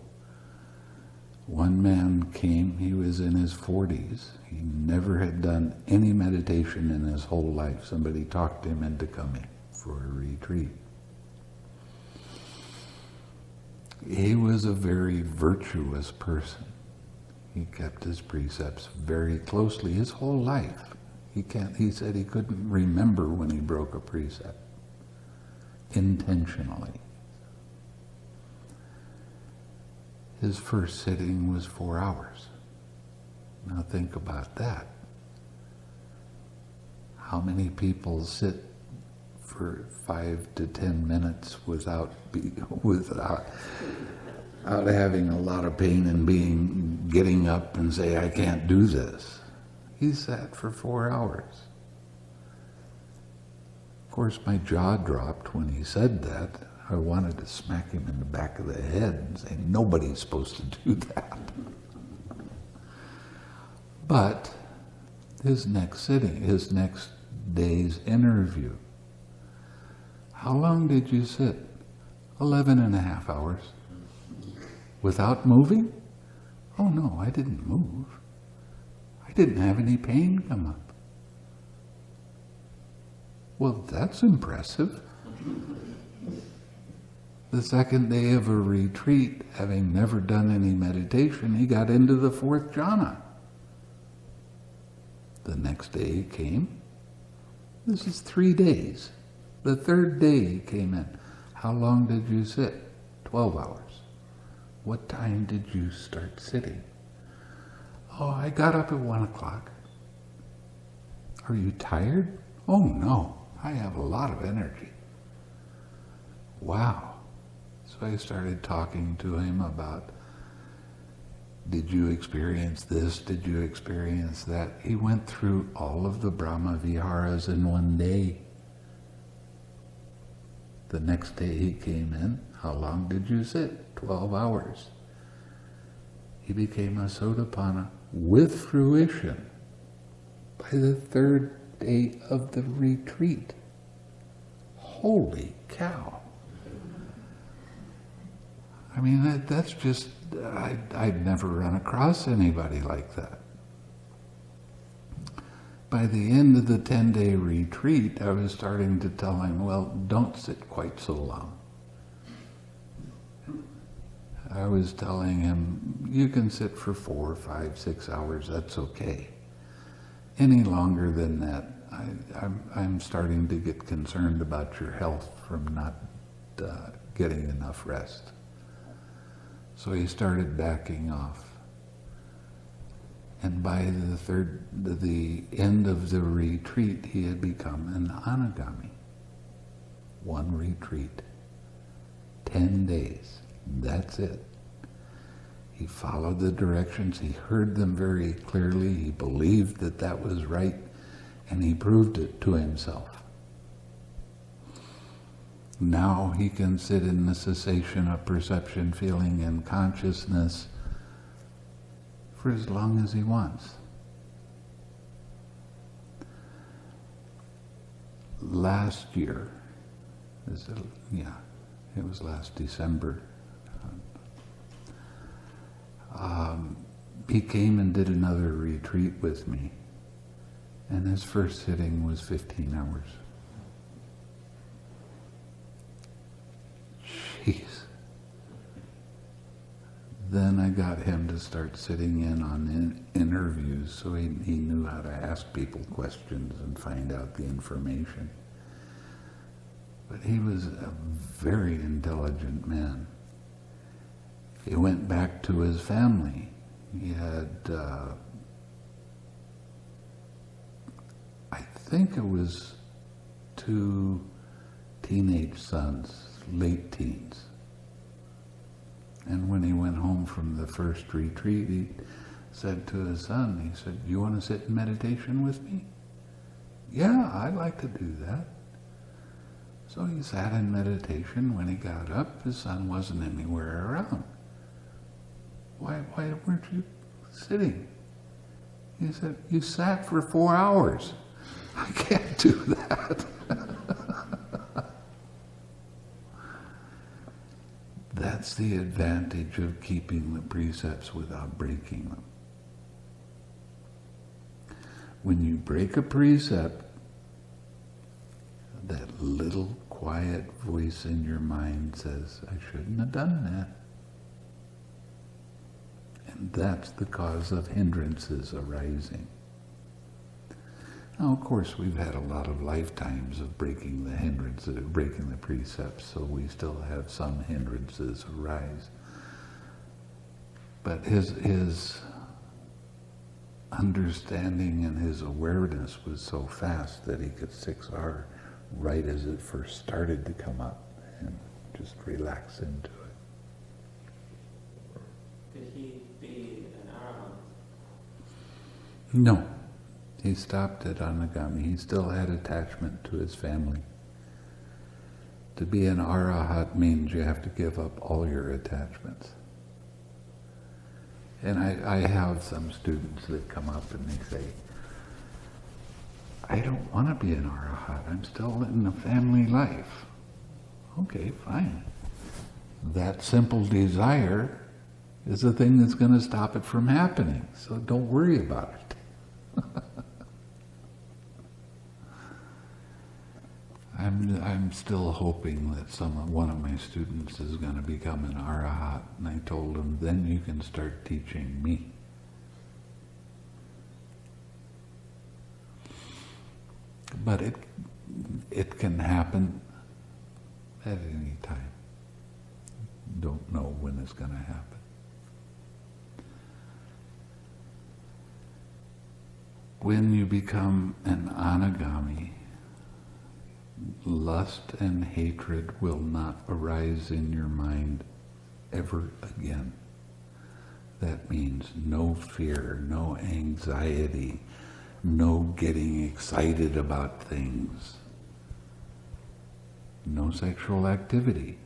S1: one man came, he was in his 40s. He never had done any meditation in his whole life. Somebody talked him into coming for a retreat. He was a very virtuous person. He kept his precepts very closely his whole life. He said he couldn't remember when he broke a precept intentionally. His first sitting was 4 hours. Now think about that. How many people sit for 5 to 10 minutes without having a lot of pain and getting up and say, I can't do this? He sat for 4 hours. Of course, my jaw dropped when he said that. I wanted to smack him in the back of the head and say, nobody's supposed to do that. But his next sitting, his next day's interview, how long did you sit? 11.5 hours. Without moving? Oh no, I didn't move. I didn't have any pain come up. Well, that's impressive. The second day of a retreat, having never done any meditation, he got into the 4th jhana. The next day he came. This is 3 days. The 3rd day he came in. How long did you sit? 12 hours. What time did you start sitting? Oh, I got up at 1 o'clock. Are you tired? Oh no, I have a lot of energy. Wow. So I started talking to him about, did you experience this? Did you experience that? He went through all of the Brahma Viharas in 1 day. The next day he came in. How long did you sit? 12 hours. He became a Sotapanna with fruition by the 3rd day of the retreat. Holy cow. I mean, that's just, I'd never run across anybody like that. By the end of the 10-day retreat, I was starting to tell him, well, don't sit quite so long. I was telling him, you can sit for 4, 5, 6 hours, that's okay. Any longer than that, I'm starting to get concerned about your health from not getting enough rest. So he started backing off. And by the end of the retreat, he had become an anagami. 1 retreat, 10 days, that's it. He followed the directions, he heard them very clearly, he believed that that was right, and he proved it to himself. Now he can sit in the cessation of perception, feeling, and consciousness for as long as he wants. Last year, it was last December, he came and did another retreat with me, and his first sitting was 15 hours. Jeez. Then I got him to start sitting in on interviews, so he knew how to ask people questions and find out the information. But he was a very intelligent man. He went back to his family. He had, I think it was 2 teenage sons, late teens. And when he went home from the first retreat, he said to his son, he said, "You want to sit in meditation with me?" "Yeah, I'd like to do that." So he sat in meditation. When he got up, his son wasn't anywhere around. Why weren't you sitting?" He said, "You sat for 4 hours. I can't do that." That's the advantage of keeping the precepts without breaking them. When you break a precept, that little quiet voice in your mind says, "I shouldn't have done that." And that's the cause of hindrances arising. Now, of course, we've had a lot of lifetimes of breaking the hindrances, breaking the precepts, so we still have some hindrances arise. But his understanding and his awareness was so fast that he could 6R right as it first started to come up and just relax into it.
S2: Could he be an arahant?
S1: No. He stopped at anagami. He still had attachment to his family. To be an arahat means you have to give up all your attachments. And I have some students that come up and they say, "I don't want to be an arahat. I'm still in the family life." Okay, fine. That simple desire is the thing that's going to stop it from happening. So don't worry about it. I'm still hoping that one of my students is going to become an arahat, and I told him, then you can start teaching me. But it can happen at any time. Don't know when it's going to happen. When you become an anagami, lust and hatred will not arise in your mind ever again. That means no fear, no anxiety, no getting excited about things, no sexual activity.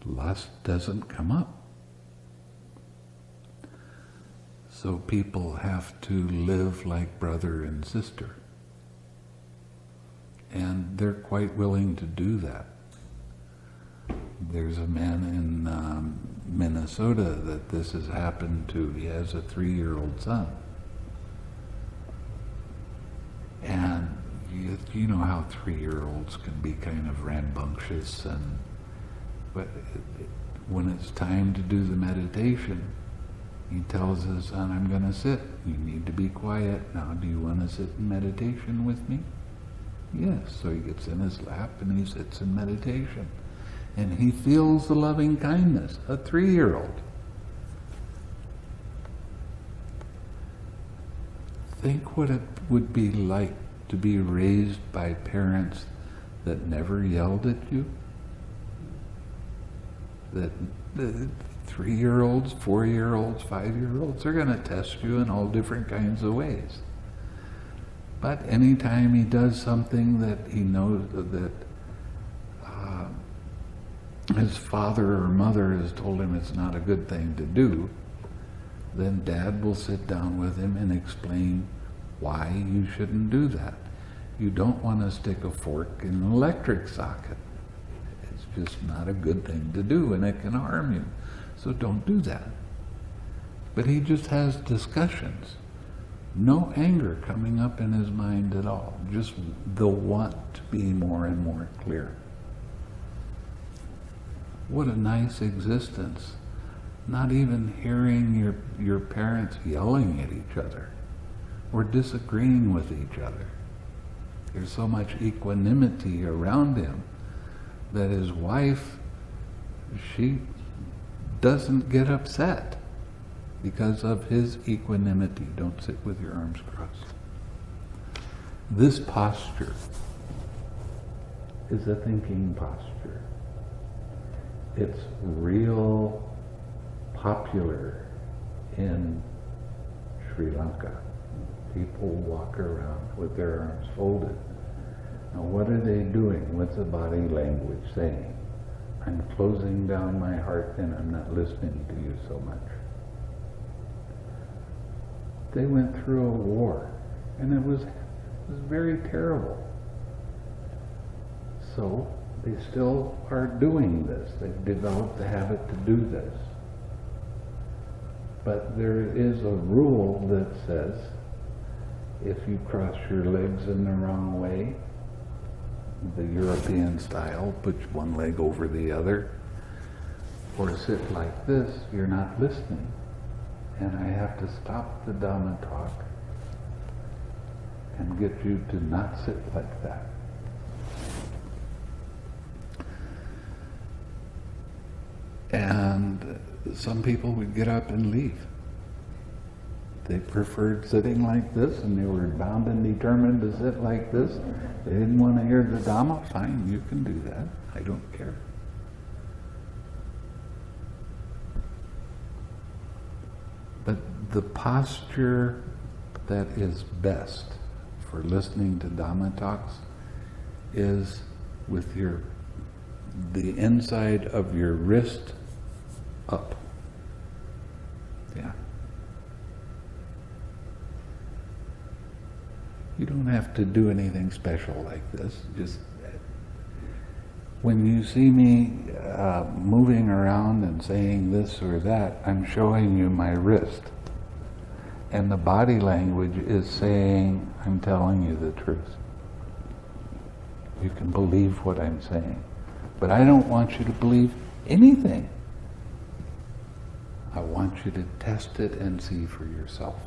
S1: Lust doesn't come up. So people have to live like brother and sister. And they're quite willing to do that. There's a man in Minnesota that this has happened to. He has a 3-year-old son. And you know how 3-year-olds can be kind of rambunctious, but when it's time to do the meditation, he tells his son, I'm going to sit. You need to be quiet. Now, do you want to sit in meditation with me? Yes. So he gets in his lap and he sits in meditation. And he feels the loving kindness, a 3-year-old. Think what it would be like to be raised by parents that never yelled at you. That the 3-year-olds, 4-year-olds, 5-year-olds are going to test you in all different kinds of ways. But anytime he does something that he knows that his father or mother has told him it's not a good thing to do, then Dad will sit down with him and explain why you shouldn't do that. You don't want to stick a fork in an electric socket. It's just not a good thing to do, and it can harm you. So don't do that. But he just has discussions. No anger coming up in his mind at all. Just the want to be more and more clear. What a nice existence. Not even hearing your parents yelling at each other or disagreeing with each other. There's so much equanimity around him that his wife, she doesn't get upset because of his equanimity. Don't sit with your arms crossed. This posture is a thinking posture. It's real popular in Sri Lanka. People walk around with their arms folded. Now what are they doing? What's the body language saying? I'm closing down my heart and I'm not listening to you so much. They went through a war and it was very terrible. So they still are doing this. They've developed the habit to do this. But there is a rule that says if you cross your legs in the wrong way, the European style, put one leg over the other, or sit like this, you're not listening. And I have to stop the Dhamma talk and get you to not sit like that. And some people would get up and leave. They preferred sitting like this, and they were bound and determined to sit like this. They didn't want to hear the Dhamma. Fine, you can do that. I don't care. But the posture that is best for listening to Dhamma talks is with the inside of your wrist up. Yeah. You don't have to do anything special like this. Just when you see me moving around and saying this or that, I'm showing you my wrist. And the body language is saying, I'm telling you the truth. You can believe what I'm saying. But I don't want you to believe anything. I want you to test it and see for yourself.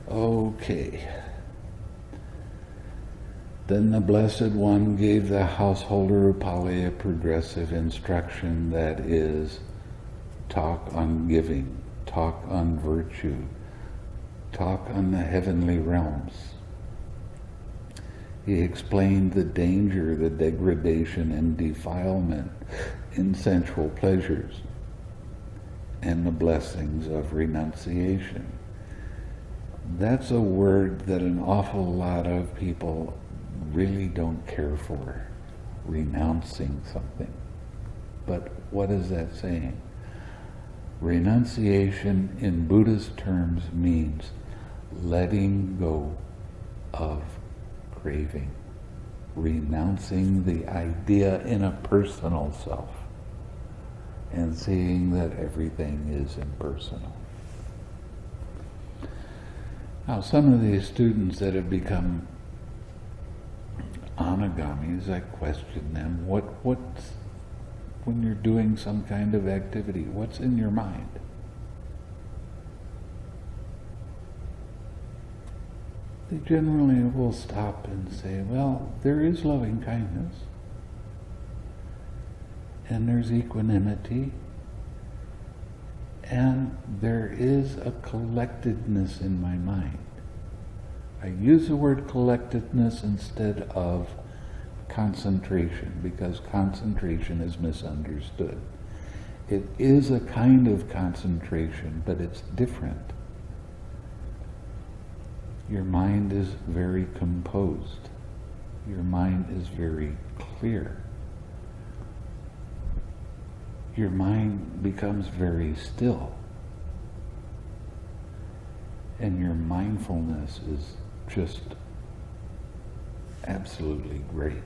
S1: Okay. Then the Blessed One gave the householder Upali a progressive instruction that is, talk on giving, talk on virtue, talk on the heavenly realms. He explained the danger, the degradation and defilement in sensual pleasures, and the blessings of renunciation. That's a word that an awful lot of people really don't care for, renouncing something. But what is that saying? Renunciation in Buddhist terms means letting go of craving, renouncing the idea in a personal self, and seeing that everything is impersonal. Now, some of these students that have become anagamis, I question them, what's, when you're doing some kind of activity, what's in your mind? They generally will stop and say, well, there is loving kindness, and there's equanimity, and there is a collectedness in my mind. I use the word collectedness instead of concentration, because concentration is misunderstood. It is a kind of concentration, but it's different. Your mind is very composed. Your mind is very clear. Your mind becomes very still. And your mindfulness is just absolutely great.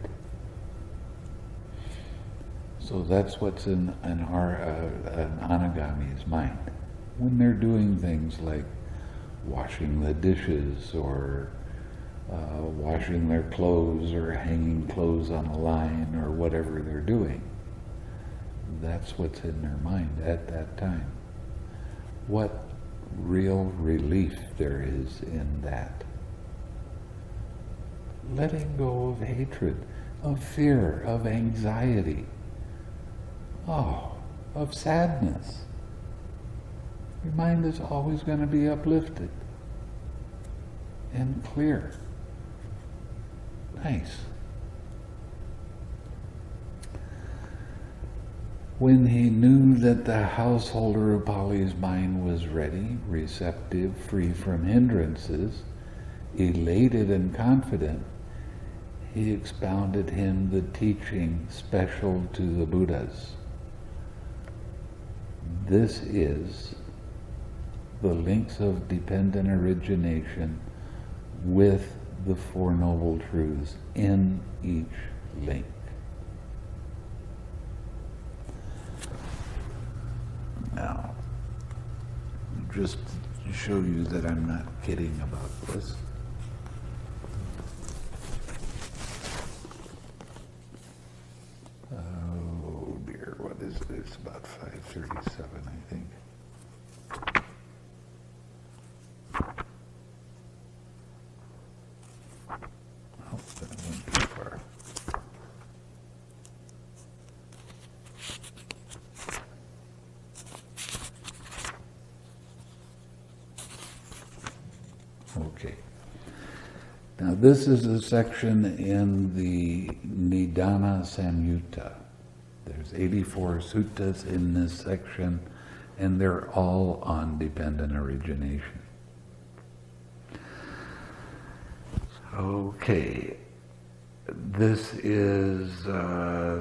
S1: So that's what's in an anagami's mind. When they're doing things like washing the dishes or washing their clothes or hanging clothes on a line or whatever they're doing, that's what's in their mind at that time. What real relief there is in that. Letting go of hatred, of fear, of anxiety, of sadness. Your mind is always going to be uplifted and clear. Nice. When he knew that the householder Upali's mind was ready, receptive, free from hindrances, elated and confident, he expounded him the teaching special to the Buddhas. This is the links of dependent origination with the Four Noble Truths in each link. Now, just to show you that I'm not kidding about this, oh dear, what is this? About 5:37, I think. Oh, that went too far. Okay. Now this is a section in the Nidana Samyutta. There's 84 suttas in this section, and they're all on dependent origination. Okay, this is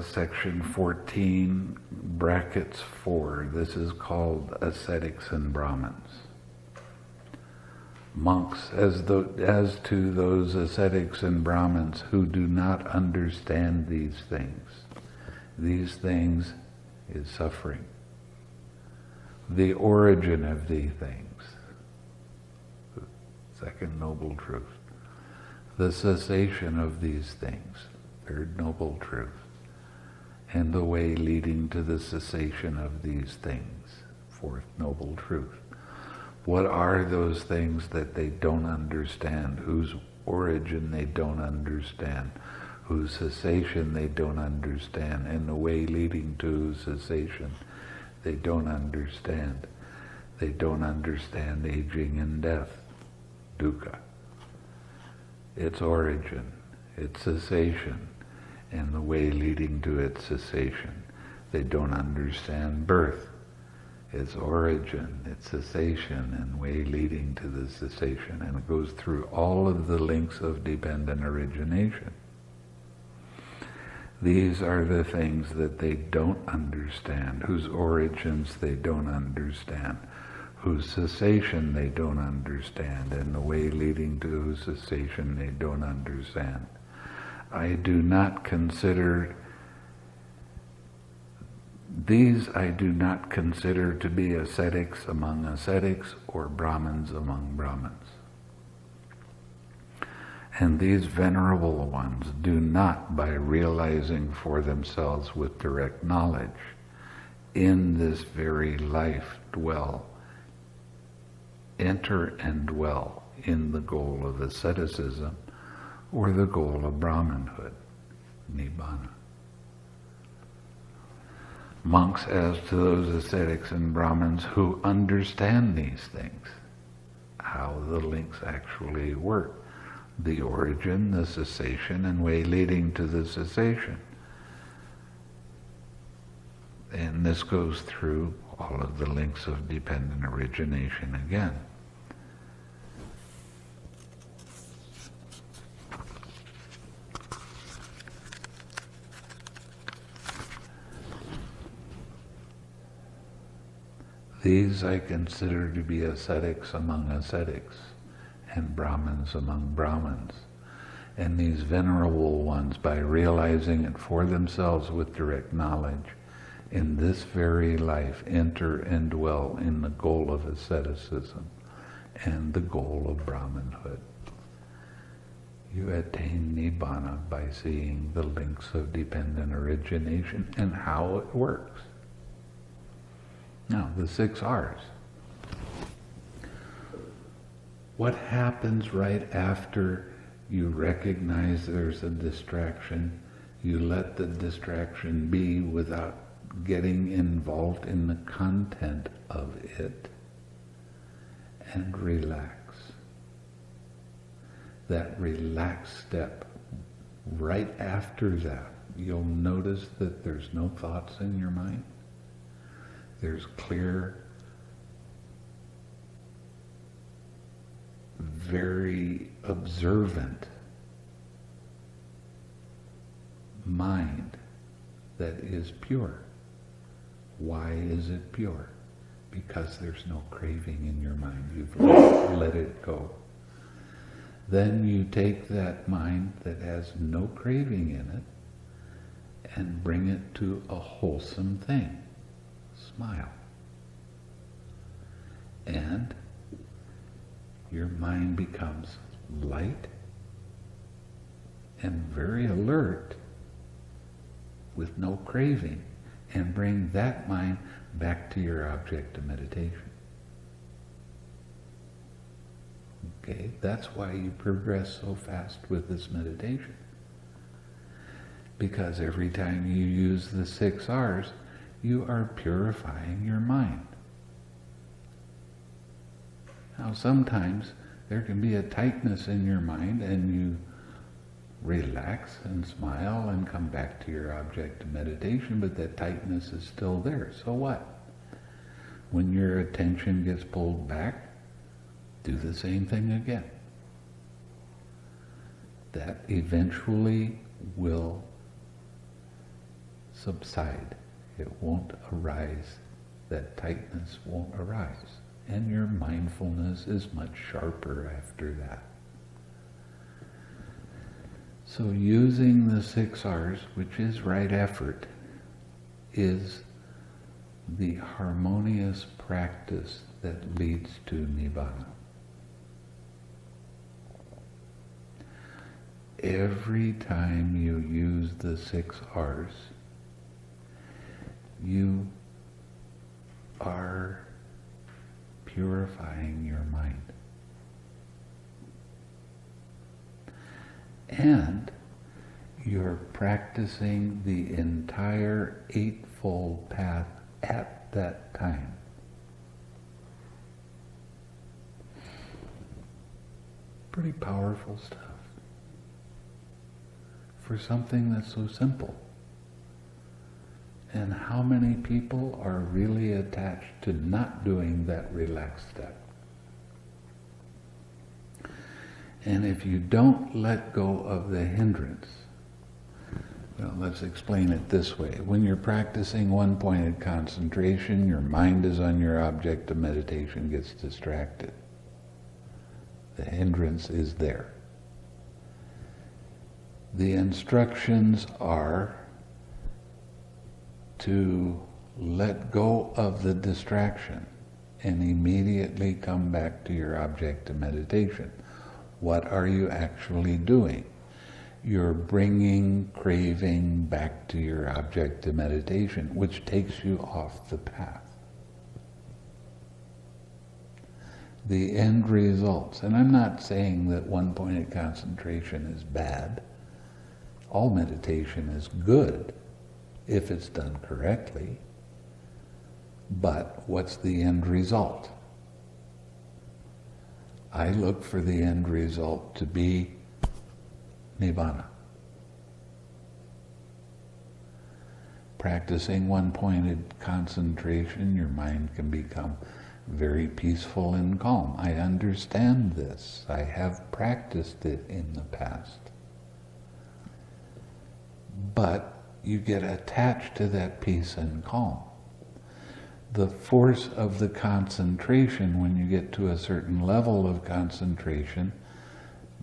S1: section 14, brackets 4. This is called Ascetics and Brahmins. Monks, as to those ascetics and Brahmins who do not understand these things is suffering. The origin of these things, the second noble truth. The cessation of these things, third noble truth. And the way leading to the cessation of these things, fourth noble truth. What are those things that they don't understand, whose origin they don't understand, whose cessation they don't understand, and the way leading to cessation they don't understand. They don't understand aging and death, dukkha, its origin, its cessation, and the way leading to its cessation. They don't understand birth, its origin, its cessation, and way leading to the cessation. And it goes through all of the links of dependent origination. These are the things that they don't understand, whose origins they don't understand, whose cessation they don't understand, and the way leading to whose cessation they don't understand. I do not consider to be ascetics among ascetics or Brahmins among Brahmins. And these venerable ones do not, by realizing for themselves with direct knowledge, in this very life enter and dwell in the goal of asceticism or the goal of Brahmanhood, Nibbana. Monks, as to those ascetics and Brahmins who understand these things, how the links actually work, the origin, the cessation, and way leading to the cessation. And this goes through all of the links of dependent origination again. These I consider to be ascetics among ascetics, and Brahmins among Brahmins. And these venerable ones, by realizing it for themselves with direct knowledge, in this very life enter and dwell in the goal of asceticism and the goal of Brahmanhood. You attain Nibbana by seeing the links of dependent origination and how it works. Now, the 6 R's. What happens right after you recognize there's a distraction? You let the distraction be without getting involved in the content of it, and relax. That relaxed step, right after that, you'll notice that there's no thoughts in your mind. There's clear, very observant mind that is pure. Why is it pure? Because there's no craving in your mind. You've let it go. Then you take that mind that has no craving in it and bring it to a wholesome thing. Smile. And your mind becomes light and very alert with no craving, and bring that mind back to your object of meditation. Okay, that's why you progress so fast with this meditation. Because every time you use the 6 R's, you are purifying your mind. Now sometimes there can be a tightness in your mind and you relax and smile and come back to your object of meditation, but that tightness is still there. So what? When your attention gets pulled back, do the same thing again. That eventually will subside. It won't arise. That tightness won't arise. And your mindfulness is much sharper after that. So using the 6 R's, which is right effort, is the harmonious practice that leads to Nibbana. Every time you use the 6 R's, you are purifying your mind. And you're practicing the entire Eightfold Path at that time. Pretty powerful stuff for something that's so simple. And how many people are really attached to not doing that relaxed step? And if you don't let go of the hindrance, well, let's explain it this way. When you're practicing one-pointed concentration, your mind is on your object of meditation, gets distracted. The hindrance is there. The instructions are to let go of the distraction and immediately come back to your object of meditation. What are you actually doing? You're bringing craving back to your object of meditation, which takes you off the path. The end results, and I'm not saying that one-pointed concentration is bad. All meditation is good if it's done correctly. But what's the end result? I look for the end result to be Nibbana. Practicing one-pointed concentration, your mind can become very peaceful and calm. I understand this. I have practiced it in the past. But you get attached to that peace and calm. The force of the concentration, when you get to a certain level of concentration,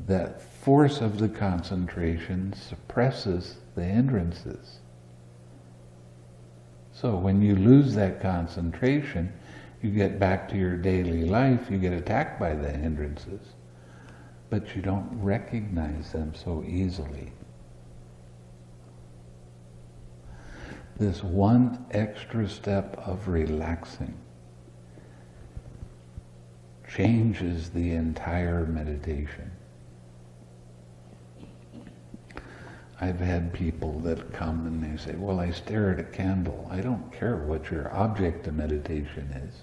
S1: that force of the concentration suppresses the hindrances. So when you lose that concentration, you get back to your daily life, you get attacked by the hindrances, but you don't recognize them so easily. This one extra step of relaxing changes the entire meditation. I've had people that come and they say, well, I stare at a candle. I don't care what your object of meditation is.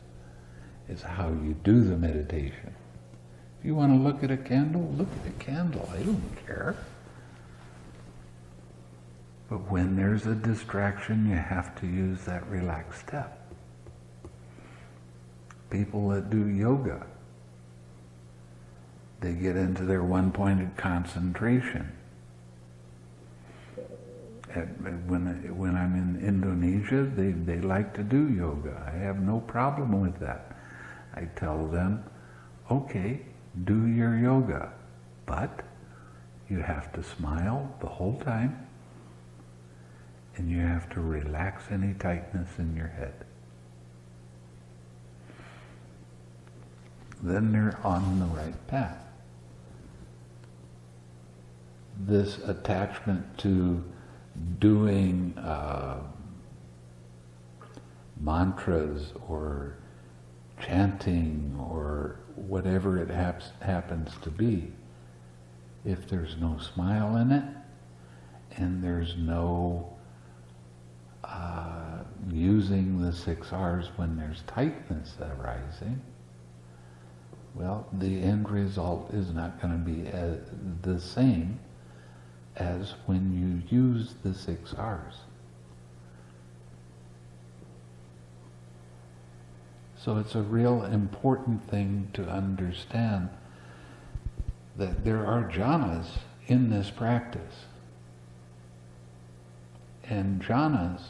S1: It's how you do the meditation. If you want to look at a candle, look at a candle. I don't care. But when there's a distraction, you have to use that relaxed step. People that do yoga, they get into their one-pointed concentration. When I'm in Indonesia, they like to do yoga. I have no problem with that. I tell them, okay, do your yoga, but you have to smile the whole time, and you have to relax any tightness in your head. Then they're on the right path. This attachment to doing mantras or chanting or whatever it happens to be, if there's no smile in it and there's no using the 6 R's when there's tightness arising, well, the end result is not going to be the same as when you use the 6 R's. So it's a real important thing to understand that there are jhanas in this practice. And jhanas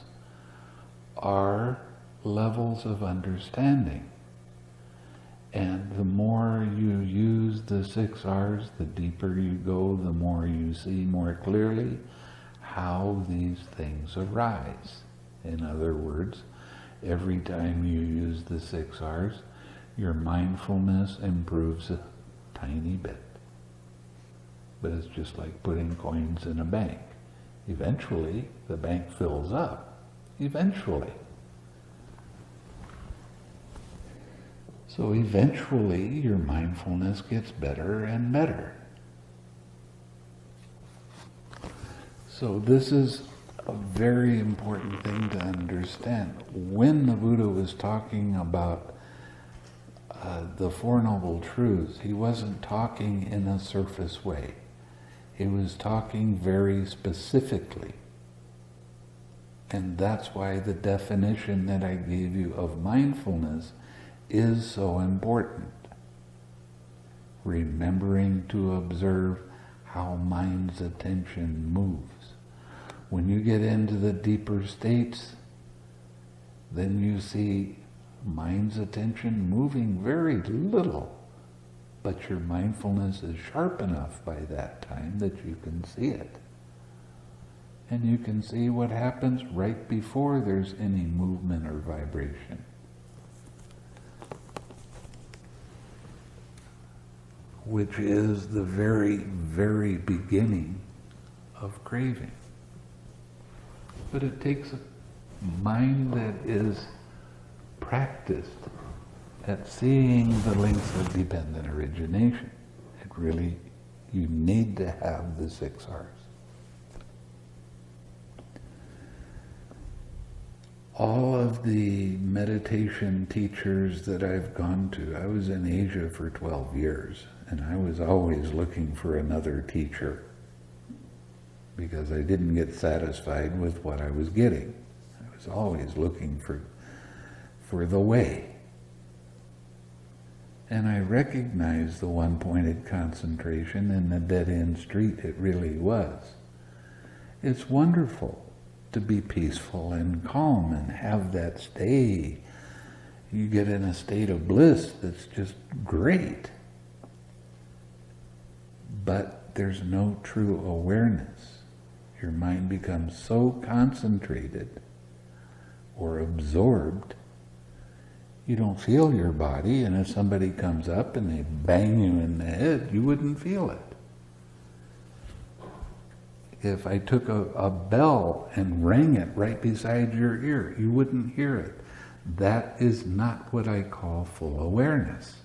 S1: are levels of understanding. And the more you use the 6 R's, the deeper you go, the more you see more clearly how these things arise. In other words, every time you use the 6 R's, your mindfulness improves a tiny bit. But it's just like putting coins in a bank. Eventually, the bank fills up. Eventually. So eventually, your mindfulness gets better and better. So this is a very important thing to understand. When the Buddha was talking about the Four Noble Truths, he wasn't talking in a surface way. He was talking very specifically. And that's why the definition that I gave you of mindfulness is so important. Remembering to observe how mind's attention moves. When you get into the deeper states, then you see mind's attention moving very little, but your mindfulness is sharp enough by that time that you can see it. And you can see what happens right before there's any movement or vibration. which is the very, very beginning of craving. But it takes a mind that is practiced at seeing the links of dependent origination. It really, you need to have the 6 R's. All of the meditation teachers that I've gone to, I was in Asia for 12 years, and I was always looking for another teacher because I didn't get satisfied with what I was getting. I was always looking for the way. And I recognized the one-pointed concentration in the dead-end street. It really was. It's wonderful to be peaceful and calm and have that stay. You get in a state of bliss that's just great. But there's no true awareness. Your mind becomes so concentrated or absorbed, you don't feel your body, and if somebody comes up and they bang you in the head, you wouldn't feel it. If I took a bell and rang it right beside your ear, you wouldn't hear it. That is not what I call full awareness.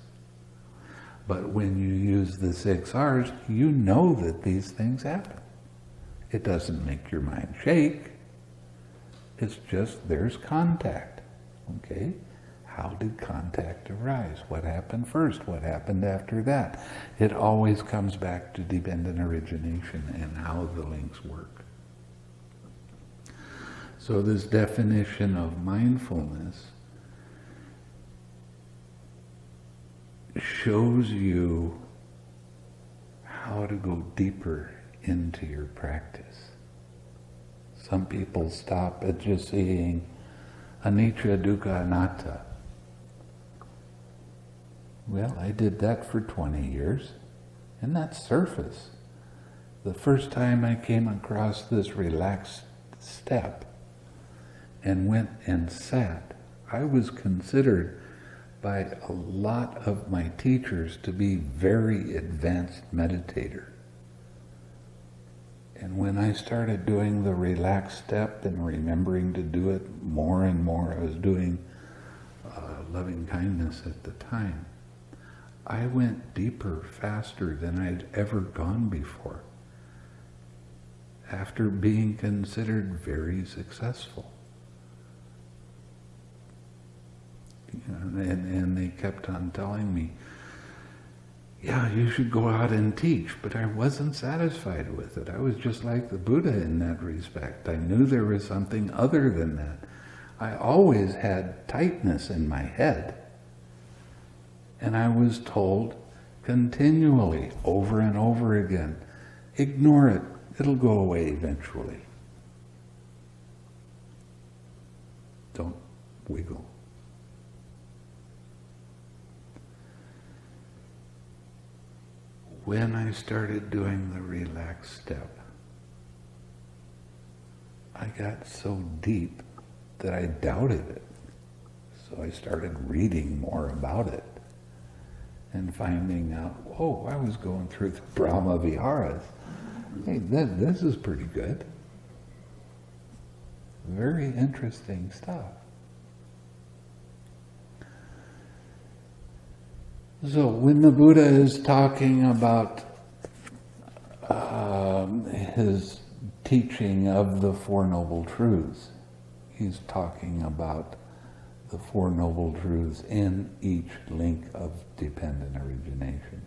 S1: But when you use the 6 R's, you know that these things happen. It doesn't make your mind shake. It's just there's contact. Okay? How did contact arise? What happened first? What happened after that? It always comes back to dependent origination and how the links work. So this definition of mindfulness shows you how to go deeper into your practice. Some people stop at just seeing anicca, dukkha, anatta. Well, I did that for 20 years, and that's surface. The first time I came across this relaxed step and went and sat, I was considered by a lot of my teachers to be very advanced meditator. And when I started doing the relaxed step and remembering to do it more and more, I was doing loving kindness at the time, I went deeper, faster than I'd ever gone before, after being considered very successful. And they kept on telling me, yeah, you should go out and teach, but I wasn't satisfied with it. I was just like the Buddha in that respect. I knew there was something other than that. I always had tightness in my head. And I was told continually, over and over again, ignore it, it'll go away eventually. Don't wiggle. When I started doing the relaxed step, I got so deep that I doubted it. So I started reading more about it and finding out, oh, I was going through the Brahma Viharas. Hey, this is pretty good. Very interesting stuff. So when the Buddha is talking about his teaching of the Four Noble Truths, he's talking about the Four Noble Truths in each link of dependent origination.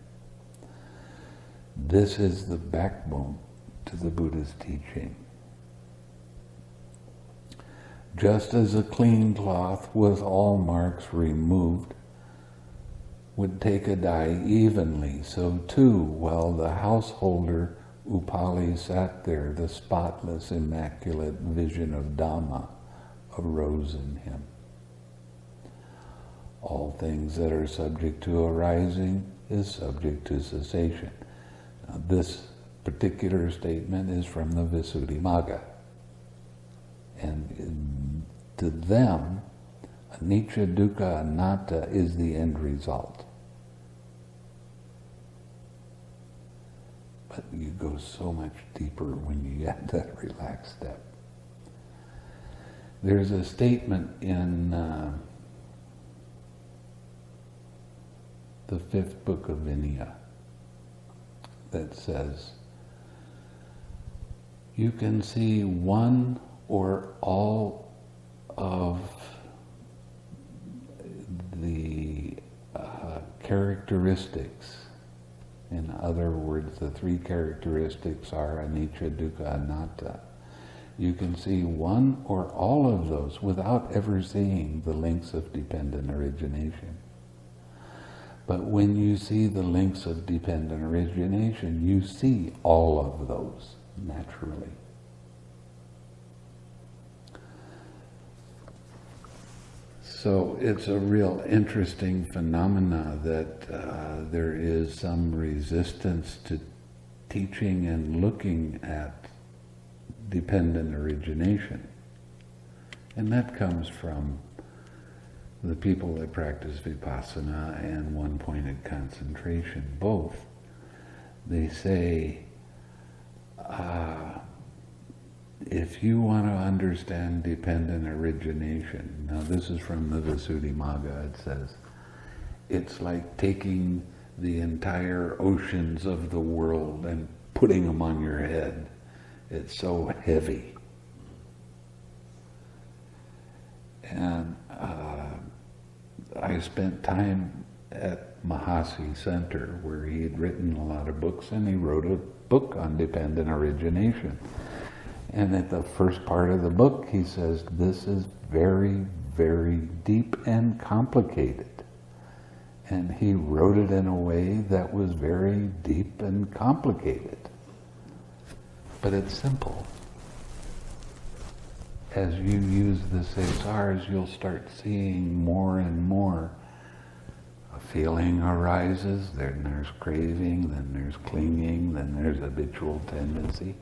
S1: This is the backbone to the Buddha's teaching. Just as a clean cloth with all marks removed would take a dye evenly, so too, while the householder Upali sat there, the spotless, immaculate vision of Dhamma arose in him. All things that are subject to arising is subject to cessation. Now, this particular statement is from the Visuddhimagga. And to them, anicca, dukkha, anatta is the end result. But you go so much deeper when you get that relaxed step. There's a statement in the 5th book of Vinaya that says, you can see one or all of the characteristics. In other words, the 3 characteristics are anicca, dukkha, anatta. You can see one or all of those without ever seeing the links of dependent origination. But when you see the links of dependent origination, you see all of those naturally. So it's a real interesting phenomena that there is some resistance to teaching and looking at dependent origination. And that comes from the people that practice vipassana and one-pointed concentration, both. They say, if you want to understand dependent origination, now this is from the Visuddhimagga, it says, it's like taking the entire oceans of the world and putting them on your head. It's so heavy. And I spent time at Mahasi Center where he had written a lot of books, and he wrote a book on dependent origination. And at the first part of the book he says, this is very, very deep and complicated. And he wrote it in a way that was very deep and complicated. But it's simple. As you use the 6 R's, you'll start seeing more and more. A feeling arises, then there's craving, then there's clinging, then there's habitual tendency.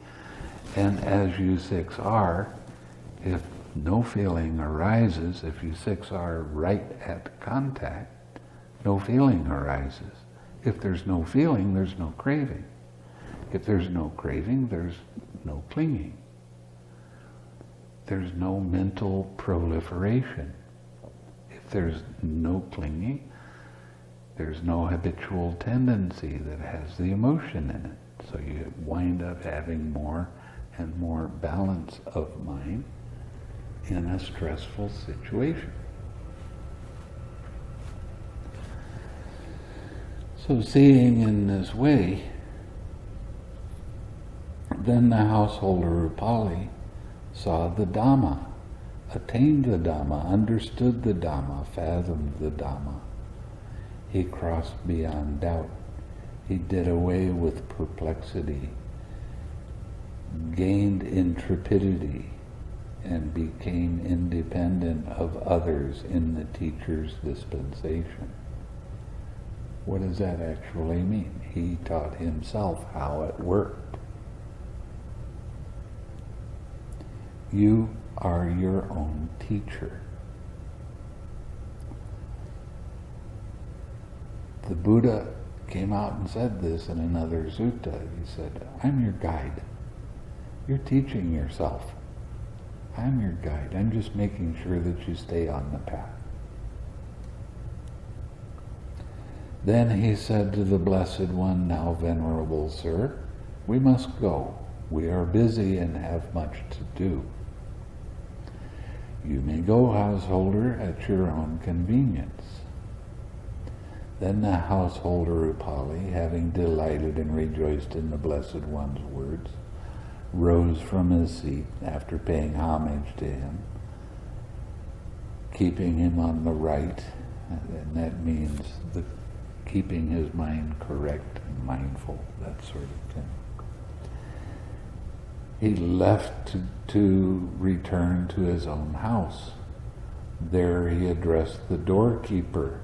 S1: And as you 6R, if no feeling arises, if you 6R right at contact, no feeling arises. If there's no feeling, there's no craving. If there's no craving, there's no clinging. There's no mental proliferation. If there's no clinging, there's no habitual tendency that has the emotion in it. So you wind up having more and more balance of mind in a stressful situation. So seeing in this way, then the householder Upali saw the Dhamma, attained the Dhamma, understood the Dhamma, fathomed the Dhamma. He crossed beyond doubt. He did away with perplexity, gained intrepidity, and became independent of others in the teacher's dispensation. What does that actually mean? He taught himself how it worked. You are your own teacher. The Buddha came out and said this in another sutta. He said, I'm your guide. You're teaching yourself. I'm your guide. I'm just making sure that you stay on the path. Then he said to the Blessed One, now Venerable Sir, we must go. We are busy and have much to do. You may go, householder, at your own convenience. Then the householder Upali, having delighted and rejoiced in the Blessed One's words, rose from his seat after paying homage to him, keeping him on the right, and that means keeping his mind correct and mindful, that sort of thing. He left to return to his own house. There he addressed the doorkeeper.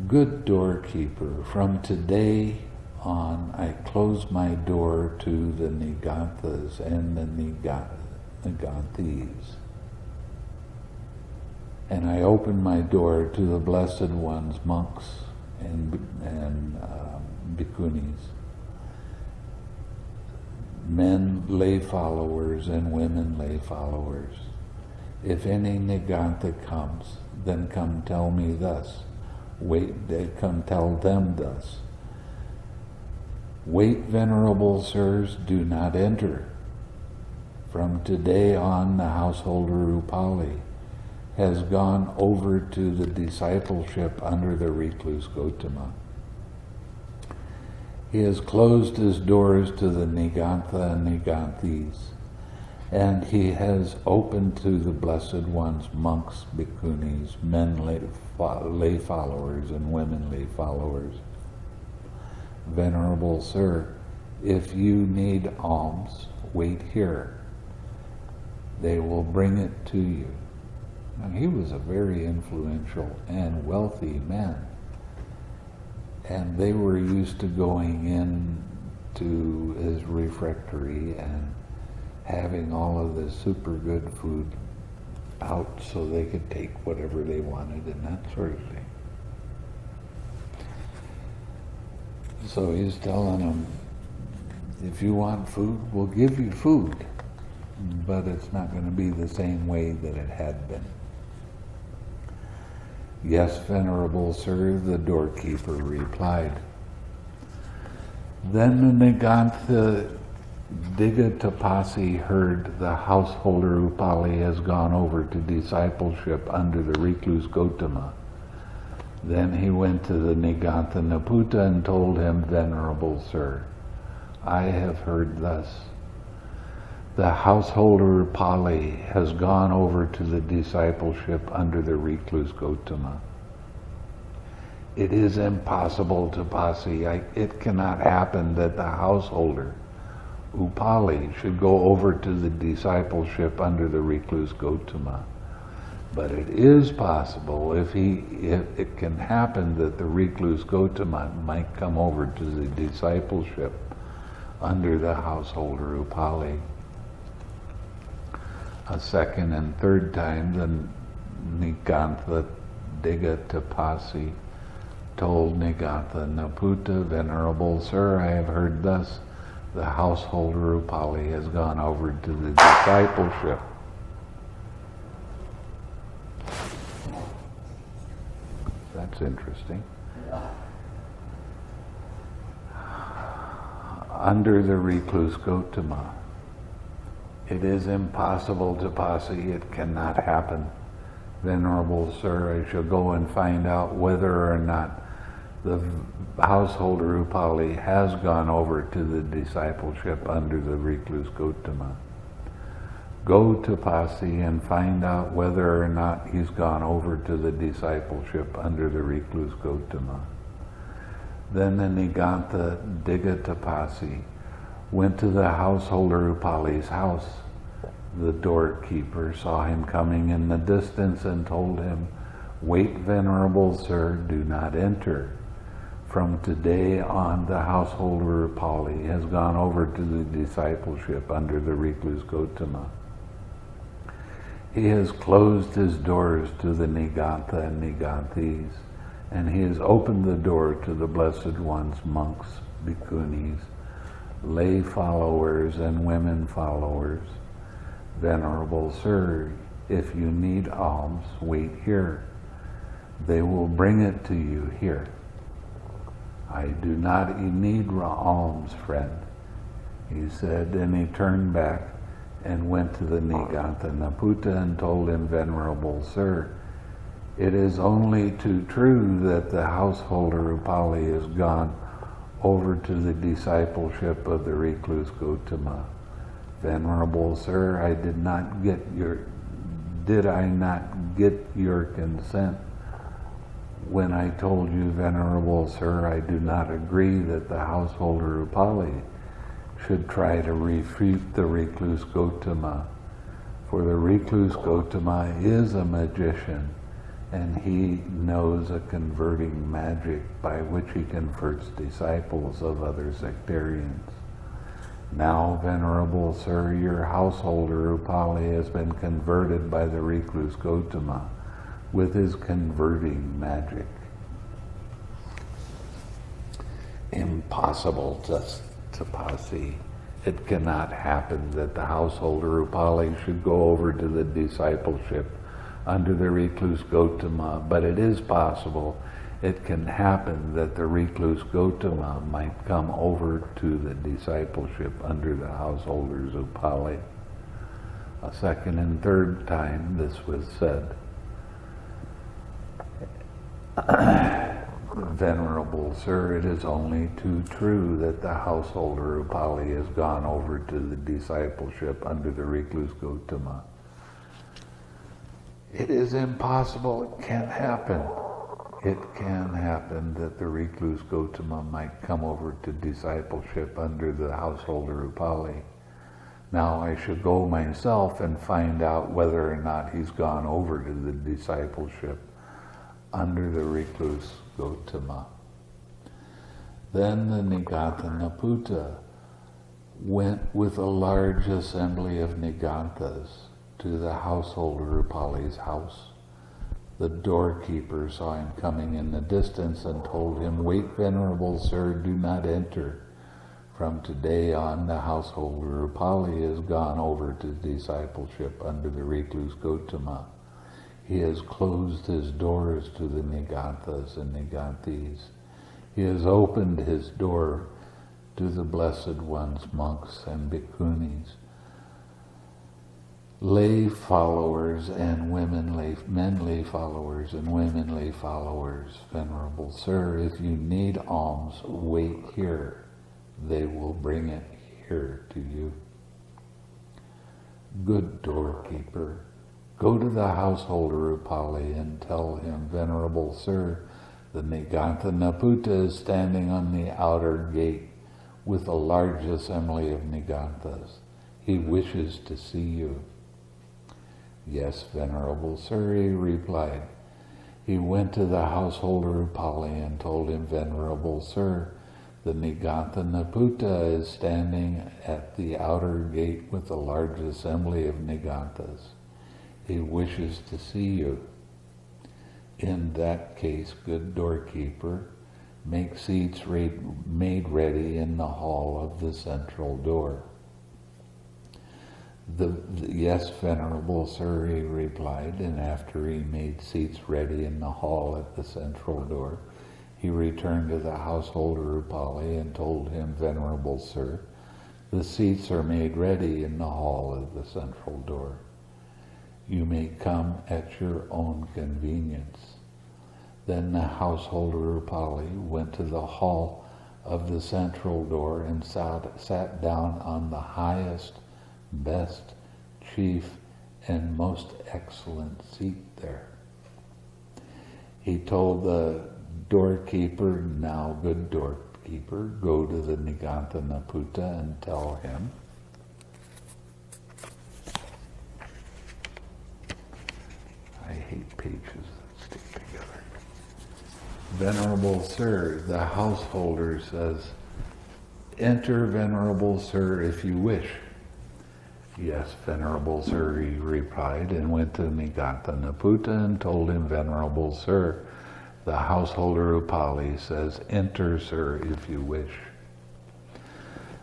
S1: Good doorkeeper, from today on I close my door to the Niganthas and the Niganthis. And I open my door to the Blessed One's monks and bhikkhunis. men lay followers and women lay followers. If any Nigantha comes, then come tell me thus. Come tell them thus. Wait, venerable sirs, do not enter. From today on, the householder Upali has gone over to the discipleship under the recluse Gotama. He has closed his doors to the Nigantha and Niganthis, and he has opened to the Blessed Ones, monks, bhikkhunis, men lay followers, and women lay followers. Venerable Sir, if you need alms, wait here. They will bring it to you. Now, he was a very influential and wealthy man, and they were used to going in to his refectory and having all of the super good food out so they could take whatever they wanted and that sort of thing. So he's telling them, if you want food, we'll give you food, but it's not going to be the same way that it had been. Yes, Venerable Sir, the doorkeeper replied. Then the Nigantha Digatapasi heard the householder Upali has gone over to discipleship under the recluse Gotama. Then he went to the Nigantha Naputa and told him, Venerable Sir, I have heard thus. The householder Upali has gone over to the discipleship under the recluse Gotama. It is impossible to Pasi. It cannot happen that the householder Upali should go over to the discipleship under the recluse Gotama. But it is possible if it can happen that the recluse Gotama might come over to the discipleship under the householder Upali. A second and third time, the Nigantha Digatapasi told Nigantha Naputa, Venerable Sir, I have heard thus, the householder Upali has gone over to the discipleship. That's interesting. Under the recluse Gotama. It is impossible to Pasi, it cannot happen. Venerable Sir, I shall go and find out whether or not the householder Upali has gone over to the discipleship under the recluse Gotama. Go to Pasi and find out whether or not he's gone over to the discipleship under the recluse Gotama. Then the Nigantha Digatapasi went to the householder Upali's house. The doorkeeper saw him coming in the distance and told him, Wait, Venerable Sir, do not enter. From today on, the householder Upali has gone over to the discipleship under the recluse Gotama. He has closed his doors to the Nigantha and Niganthis, and he has opened the door to the Blessed Ones, monks, bhikkhunis, lay followers, and women followers. Venerable Sir, if you need alms, wait here. They will bring it to you here. I do not need alms, friend, he said, and he turned back and went to the Nigantha Naputa and told him, Venerable Sir, it is only too true that the householder Upali has gone over to the discipleship of the recluse Gotama. Venerable Sir, did I not get your consent when I told you, Venerable Sir, I do not agree that the householder Upali should try to refute the recluse Gotama, for the recluse Gotama is a magician, and he knows a converting magic by which he converts disciples of other sectarians. Now, Venerable Sir, your householder Upali has been converted by the recluse Gotama with his converting magic. Impossible to Pasi. it cannot happen that the householder Upali should go over to the discipleship under the recluse Gautama, but it is possible it can happen that the recluse Gautama might come over to the discipleship under the householders Upali. A second and third time this was said. Venerable Sir, it is only too true that the householder Upali has gone over to the discipleship under the recluse Gautama. It is impossible, it can't happen. It can happen that the recluse Gautama might come over to discipleship under the householder Upali. Now I should go myself and find out whether or not he's gone over to the discipleship under the recluse Gautama. Then the Nigatanaputa went with a large assembly of Nigantas to the householder Upali's house. The doorkeeper saw him coming in the distance and told him, "Wait, Venerable Sir, do not enter. From today on, the householder Upali has gone over to discipleship under the recluse Gautama. He has closed his doors to the Nigantas and Nigantis. He has opened his door to the Blessed Ones, monks and bhikkhunis, lay followers and men lay followers and women lay followers. Venerable Sir, if you need alms, wait here. They will bring it here to you. Good doorkeeper, go to the householder Upali and tell him, Venerable Sir, the Nigatanaputa is standing on the outer gate with a large assembly of Nigantas. He wishes to see you." "Yes, Venerable Sir," he replied. He went to the householder Upali and told him, Venerable Sir, the Nigatanaputa is standing at the outer gate with a large assembly of Nigantas. He wishes to see you. In that case, good doorkeeper, make seats made ready in the hall of the central door. Yes, Venerable Sir, he replied, and after he made seats ready in the hall at the central door, he returned to the householder Upali and told him, Venerable Sir, the seats are made ready in the hall of the central door. You may come at your own convenience. Then the householder Upali went to the hall of the central door and sat down on the highest, best, chief, and most excellent seat there. He told the doorkeeper, now good doorkeeper, go to the Nigatanaputa and tell him, I hate pages that stick together. Venerable Sir, the householder says, enter, Venerable Sir, if you wish. Yes, Venerable Sir, he replied, and went to Nigatanaputa and told him, Venerable Sir, the householder Upali says, enter, sir, if you wish.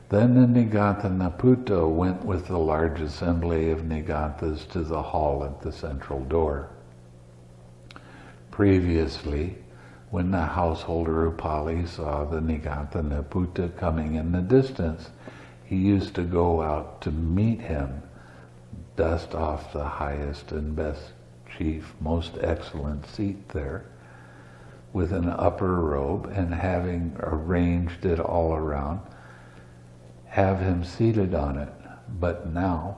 S1: Then the Nigatanaputa went with the large assembly of Nigantas to the hall at the central door. Previously, when the householder Upali saw the Nigatanaputa coming in the distance, he used to go out to meet him, dust off the highest and best, chief, most excellent seat there, with an upper robe, and having arranged it all around, have him seated on it. But now,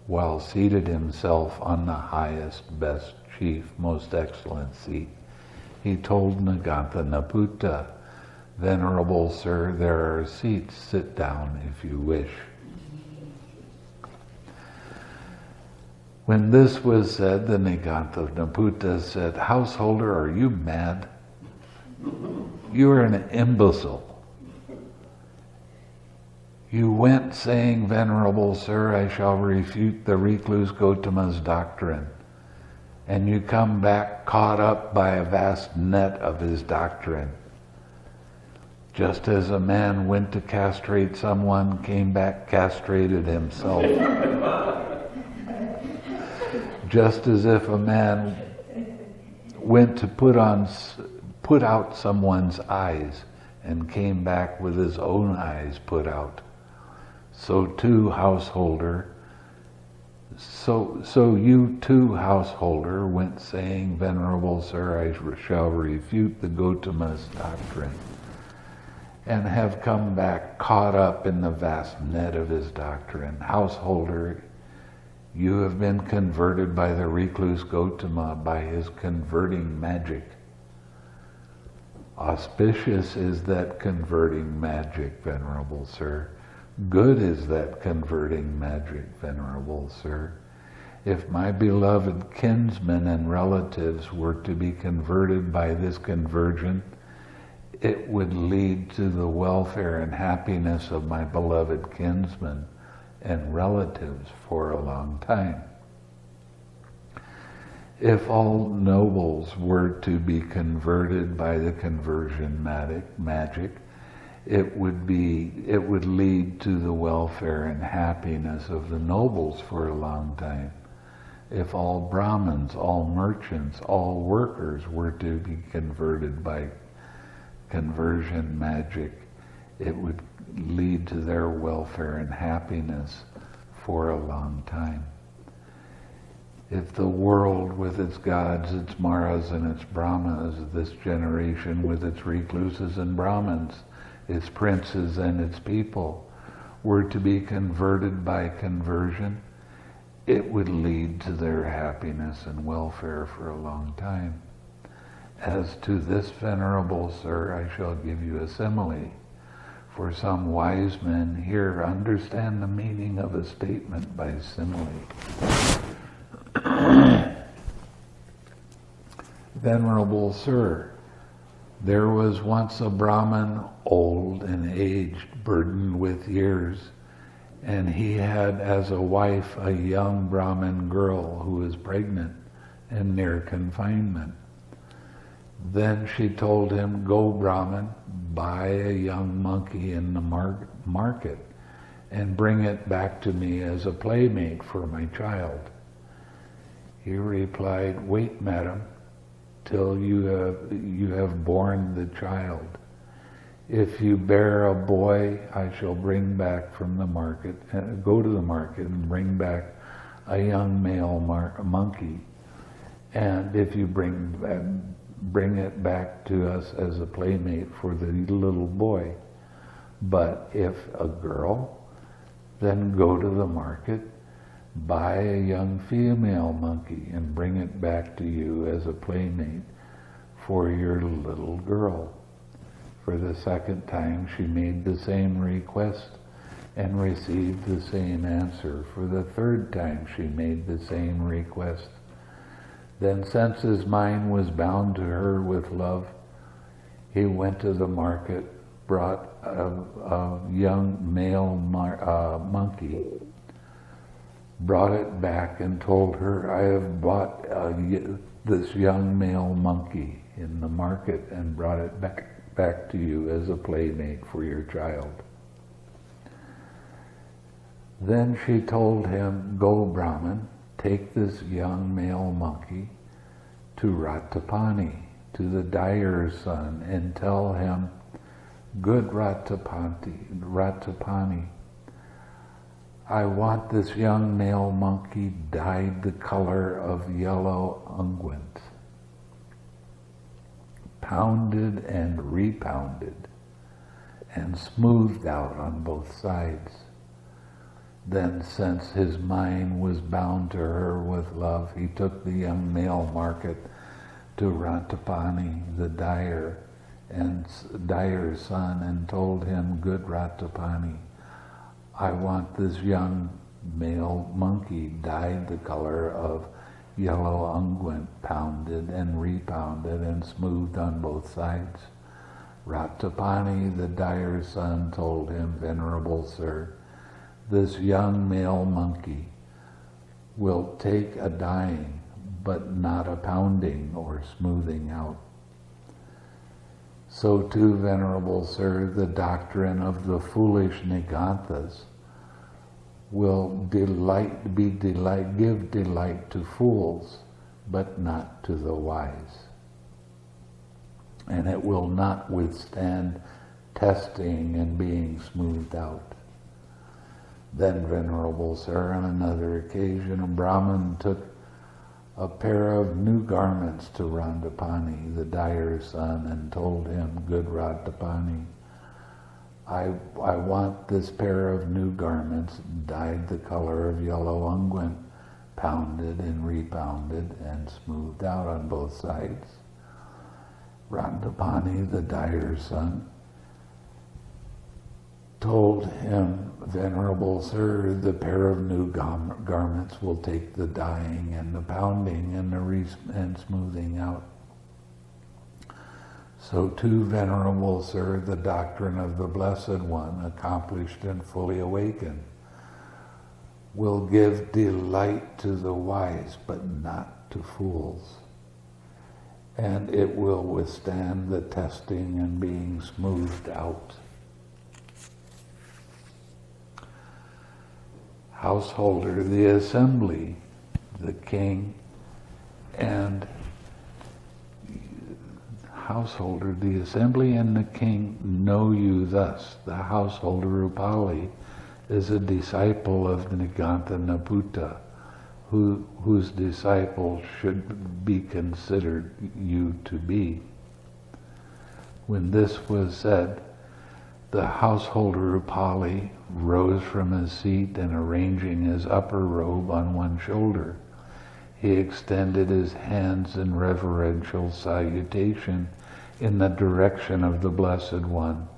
S1: while seated himself on the highest, best, chief, most excellent seat, he told Nigatanaputa, Venerable Sir, there are seats, sit down if you wish. When this was said, the Nigatanaputa said, householder, are you mad? You are an imbecile. You went saying, Venerable Sir, I shall refute the recluse Gautama's doctrine, and you come back caught up by a vast net of his doctrine. Just as a man went to castrate someone, came back castrated himself. Just as if a man went to put out someone's eyes and came back with his own eyes put out. So too, householder, so you too, householder, went saying, Venerable Sir, I shall refute the Gautama's doctrine, and have come back caught up in the vast net of his doctrine. Householder, you have been converted by the recluse Gautama by his converting magic. Auspicious is that converting magic, Venerable Sir. Good is that converting magic, Venerable Sir. If my beloved kinsmen and relatives were to be converted by this conversion, it would lead to the welfare and happiness of my beloved kinsmen and relatives for a long time. If all nobles were to be converted by the conversion magic, it would lead to the welfare and happiness of the nobles for a long time. If all Brahmins, all merchants, all workers were to be converted by conversion magic, it would lead to their welfare and happiness for a long time. If the world with its gods, its maras and its brahmas, this generation with its recluses and brahmins, its princes and its people, were to be converted by conversion, it would lead to their happiness and welfare for a long time. As to this, Venerable Sir, I shall give you a simile. For some wise men here understand the meaning of a statement by simile. Venerable Sir, there was once a Brahmin, old and aged, burdened with years, and he had as a wife a young Brahmin girl who was pregnant and near confinement. Then she told him, Go, Brahmin, buy a young monkey in the market and bring it back to me as a playmate for my child. He replied, Wait, madam, till you have borne the child. If you bear a boy, I shall bring back from the market, go to the market and bring back a young male monkey. And if you bring it back to us as a playmate for the little boy. But if a girl, then go to the market, buy a young female monkey and bring it back to you as a playmate for your little girl. For the second time she made the same request and received the same answer. For the third time she made the same request. Then, since his mind was bound to her with love, he went to the market, brought a young male monkey, brought it back and told her, I have bought this young male monkey in the market and brought it back to you as a playmate for your child. Then she told him, Go, Brahmin, take this young male monkey to Ratapani, to the dyer's son, and tell him, Good Ratapani, I want this young male monkey dyed the color of yellow unguent, pounded and repounded, and smoothed out on both sides. Then, since his mind was bound to her with love, he took the young male market to Ratapani, the dyer's son, and told him, Good Ratapani, I want this young male monkey dyed the color of yellow unguent, pounded and repounded and smoothed on both sides. Ratapani, the dyer's son, told him, Venerable Sir, this young male monkey will take a dyeing, but not a pounding or smoothing out. So too, Venerable Sir, the doctrine of the foolish Niganthas will give delight to fools, but not to the wise. And it will not withstand testing and being smoothed out. Then, Venerable Sir, on another occasion, a Brahmin took a pair of new garments to Randapani, the dyer's son, and told him, "Good Randapani, I want this pair of new garments dyed the color of yellow unguent, pounded and repounded and smoothed out on both sides." Randapani, the dyer's son, told him, "Venerable Sir, the pair of new garments will take the dyeing and the pounding and and smoothing out." So too, Venerable Sir, the doctrine of the Blessed One, accomplished and fully awakened, will give delight to the wise, but not to fools. And it will withstand the testing and being smoothed out. Householder, the assembly, the king, and householder, the assembly and the king know you thus. The householder Upali is a disciple of Nigantha Naputa, whose disciple should be considered you to be. When this was said, the householder Upali rose from his seat and, arranging his upper robe on one shoulder, he extended his hands in reverential salutation in the direction of the Blessed One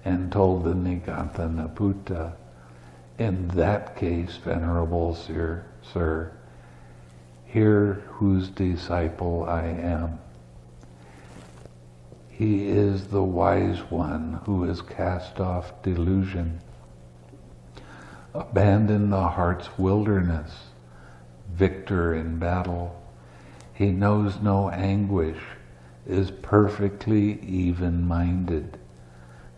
S1: and told the Nigantha Naputa, "In that case, Venerable Sir, hear whose disciple I am. He is the wise one who has cast off delusion, abandoned the heart's wilderness, victor in battle. He knows no anguish, is perfectly even-minded,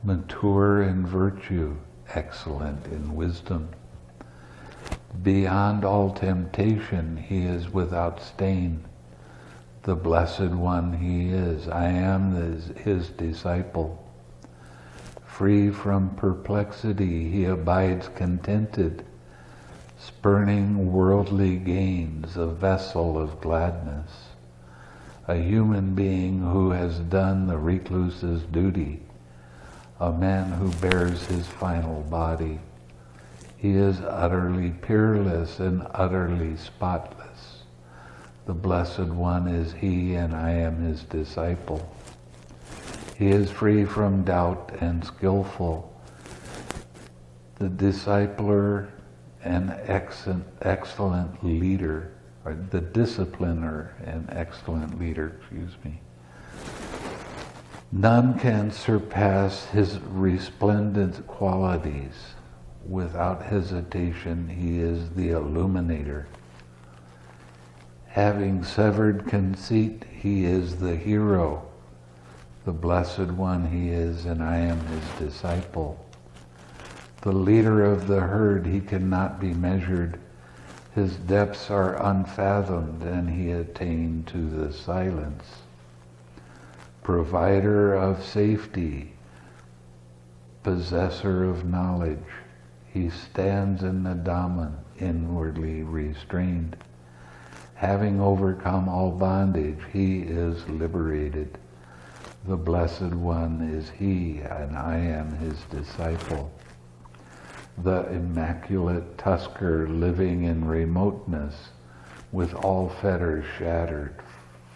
S1: mature in virtue, excellent in wisdom. Beyond all temptation, he is without stain. The Blessed One he is. I am his disciple. Free from perplexity, he abides contented, spurning worldly gains, a vessel of gladness, a human being who has done the recluse's duty, a man who bears his final body. He is utterly peerless and utterly spotless. The Blessed One is he, and I am his disciple. He is free from doubt and skillful, the discipler and excellent leader, or the discipliner and excellent leader, None can surpass his resplendent qualities. Without hesitation, he is the illuminator. Having severed conceit, he is the hero. The Blessed One he is, and I am his disciple. The leader of the herd, he cannot be measured. His depths are unfathomed, and he attained to the silence. Provider of safety, possessor of knowledge, he stands in the Dhamma, inwardly restrained. Having overcome all bondage, he is liberated. The Blessed One is he, and I am his disciple. The immaculate tusker, living in remoteness, with all fetters shattered,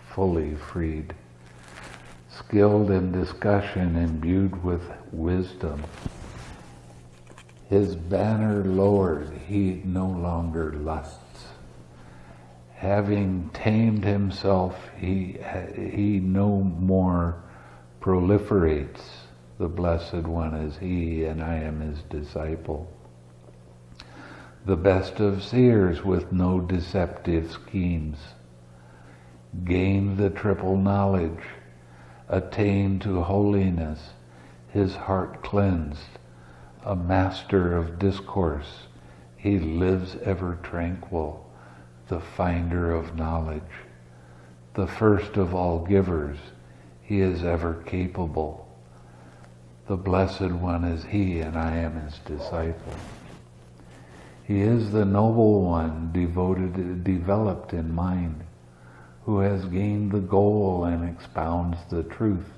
S1: fully freed. Skilled in discussion, imbued with wisdom. His banner lowered, he no longer lusts. Having tamed himself, he no more proliferates. The Blessed One is he, and I am his disciple. The best of seers, with no deceptive schemes, gained the triple knowledge, attained to holiness, his heart cleansed, a master of discourse, he lives ever tranquil, the finder of knowledge, the first of all givers, he is ever capable. The Blessed One is he, and I am his disciple. He is the noble one, developed in mind, who has gained the goal and expounds the truth.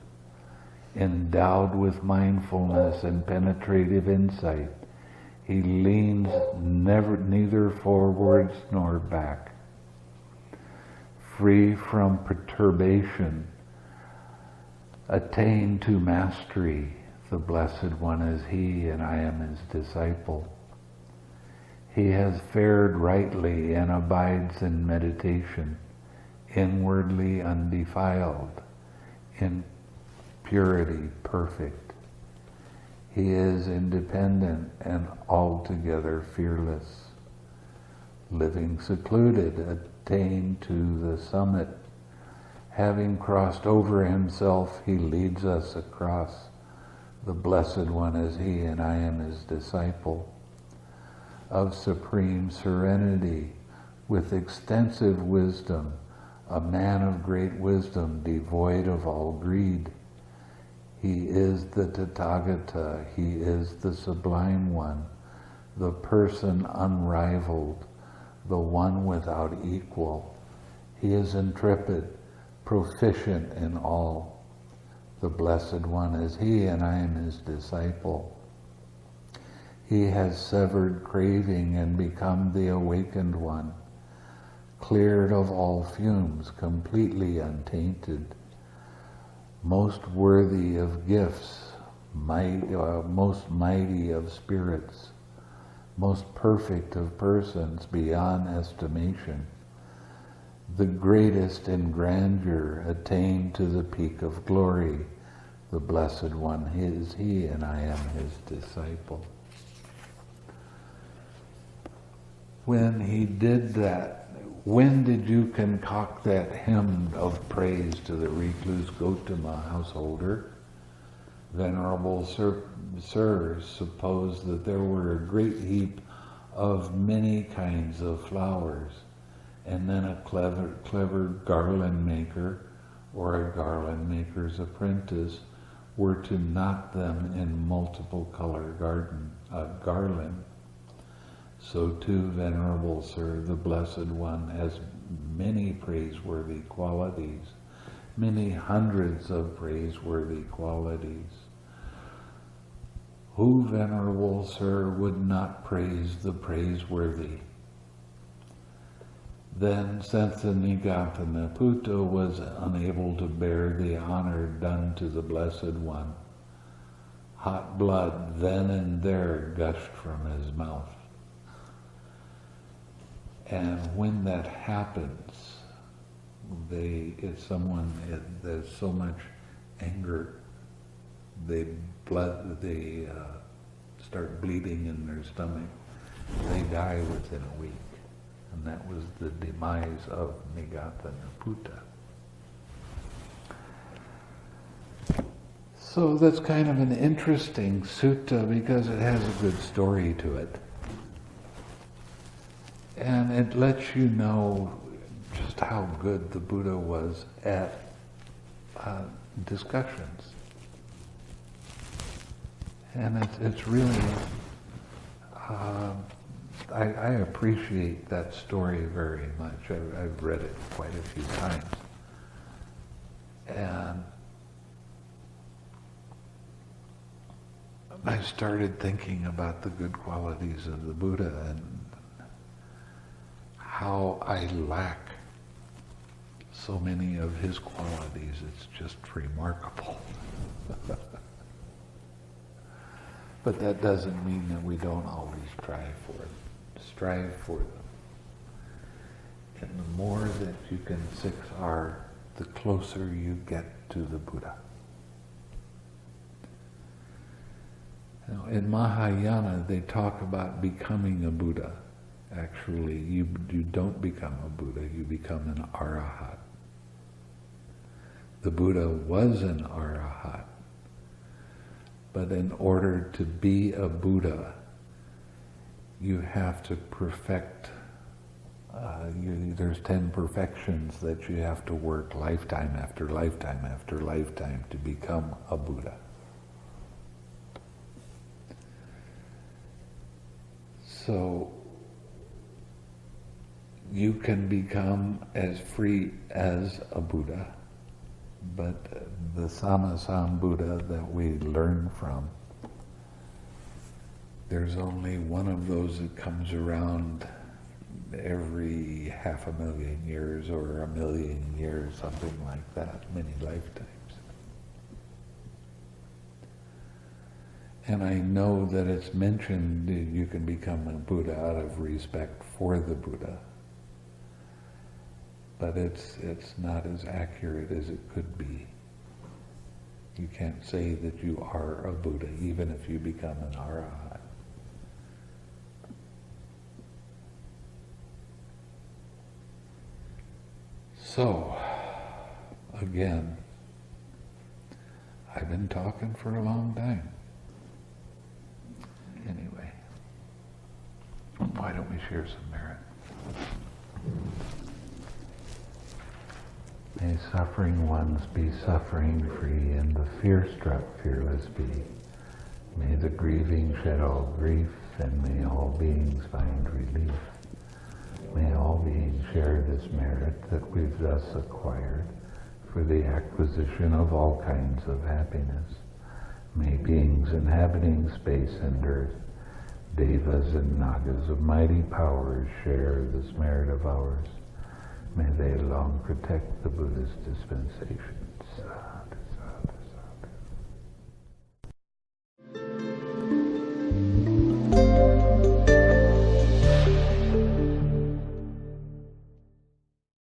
S1: Endowed with mindfulness and penetrative insight, he leans neither forwards nor back. Free from perturbation, attained to mastery, the Blessed One is he, and I am his disciple. He has fared rightly and abides in meditation, inwardly undefiled, in purity perfect. He is independent and altogether fearless. Living secluded, attained to the summit. Having crossed over himself, he leads us across. The Blessed One is he, and I am his disciple. Of supreme serenity, with extensive wisdom, a man of great wisdom, devoid of all greed. He is the Tathagata, he is the Sublime One, the person unrivaled, the one without equal. He is intrepid, proficient in all. The Blessed One is he, and I am his disciple. He has severed craving and become the awakened one, cleared of all fumes, completely untainted, most worthy of gifts, most mighty of spirits, most perfect of persons beyond estimation, the greatest in grandeur, attained to the peak of glory. The Blessed One is he, and I am his disciple. When he did that, when did you concoct that hymn of praise to the recluse Gautama householder? Venerable sirs, suppose that there were a great heap of many kinds of flowers, and then a clever garland maker or a garland maker's apprentice were to knot them in multiple color garland. So too, Venerable Sir, the Blessed One has many praiseworthy qualities, many hundreds of praiseworthy qualities. Who, Venerable Sir, would not praise the praiseworthy? Then, since the Nigatanaputa was unable to bear the honor done to the Blessed One, hot blood then and there gushed from his mouth. And when that happens, there's so much anger, they start bleeding in their stomach. They die within a week. And that was the demise of Nigatanaputa. So that's kind of an interesting sutta because it has a good story to it. And it lets you know just how good the Buddha was at discussions. And it's really, I appreciate that story very much. I've read it quite a few times. And I started thinking about the good qualities of the Buddha and how I lack so many of his qualities. It's just remarkable. But that doesn't mean that we don't always strive for them. Strive for them. And the more that you can 6R, the closer you get to the Buddha. Now, in Mahayana, they talk about becoming a Buddha. Actually, you don't become a Buddha, you become an Arahat. The Buddha was an arahat, but in order to be a Buddha, you have to perfect, there's 10 perfections that you have to work lifetime after lifetime after lifetime to become a Buddha. So you can become as free as a Buddha, but the Sammasam Buddha that we learn from, there's only one of those that comes around every 500,000 years or 1,000,000 years, something like that, many lifetimes. And I know that it's mentioned you can become a Buddha out of respect for the Buddha, but it's not as accurate as it could be. You can't say that you are a Buddha, even if you become an arahat. So, again, I've been talking for a long time. Anyway, why don't we share some merit? May suffering ones be suffering-free, and the fear-struck fearless be. May the grieving shed all grief, and may all beings find relief. May all beings share this merit that we've thus acquired for the acquisition of all kinds of happiness. May beings inhabiting space and earth, devas and nagas of mighty powers share this merit of ours. May they long protect the Buddha's dispensation. Sadhu, sadhu.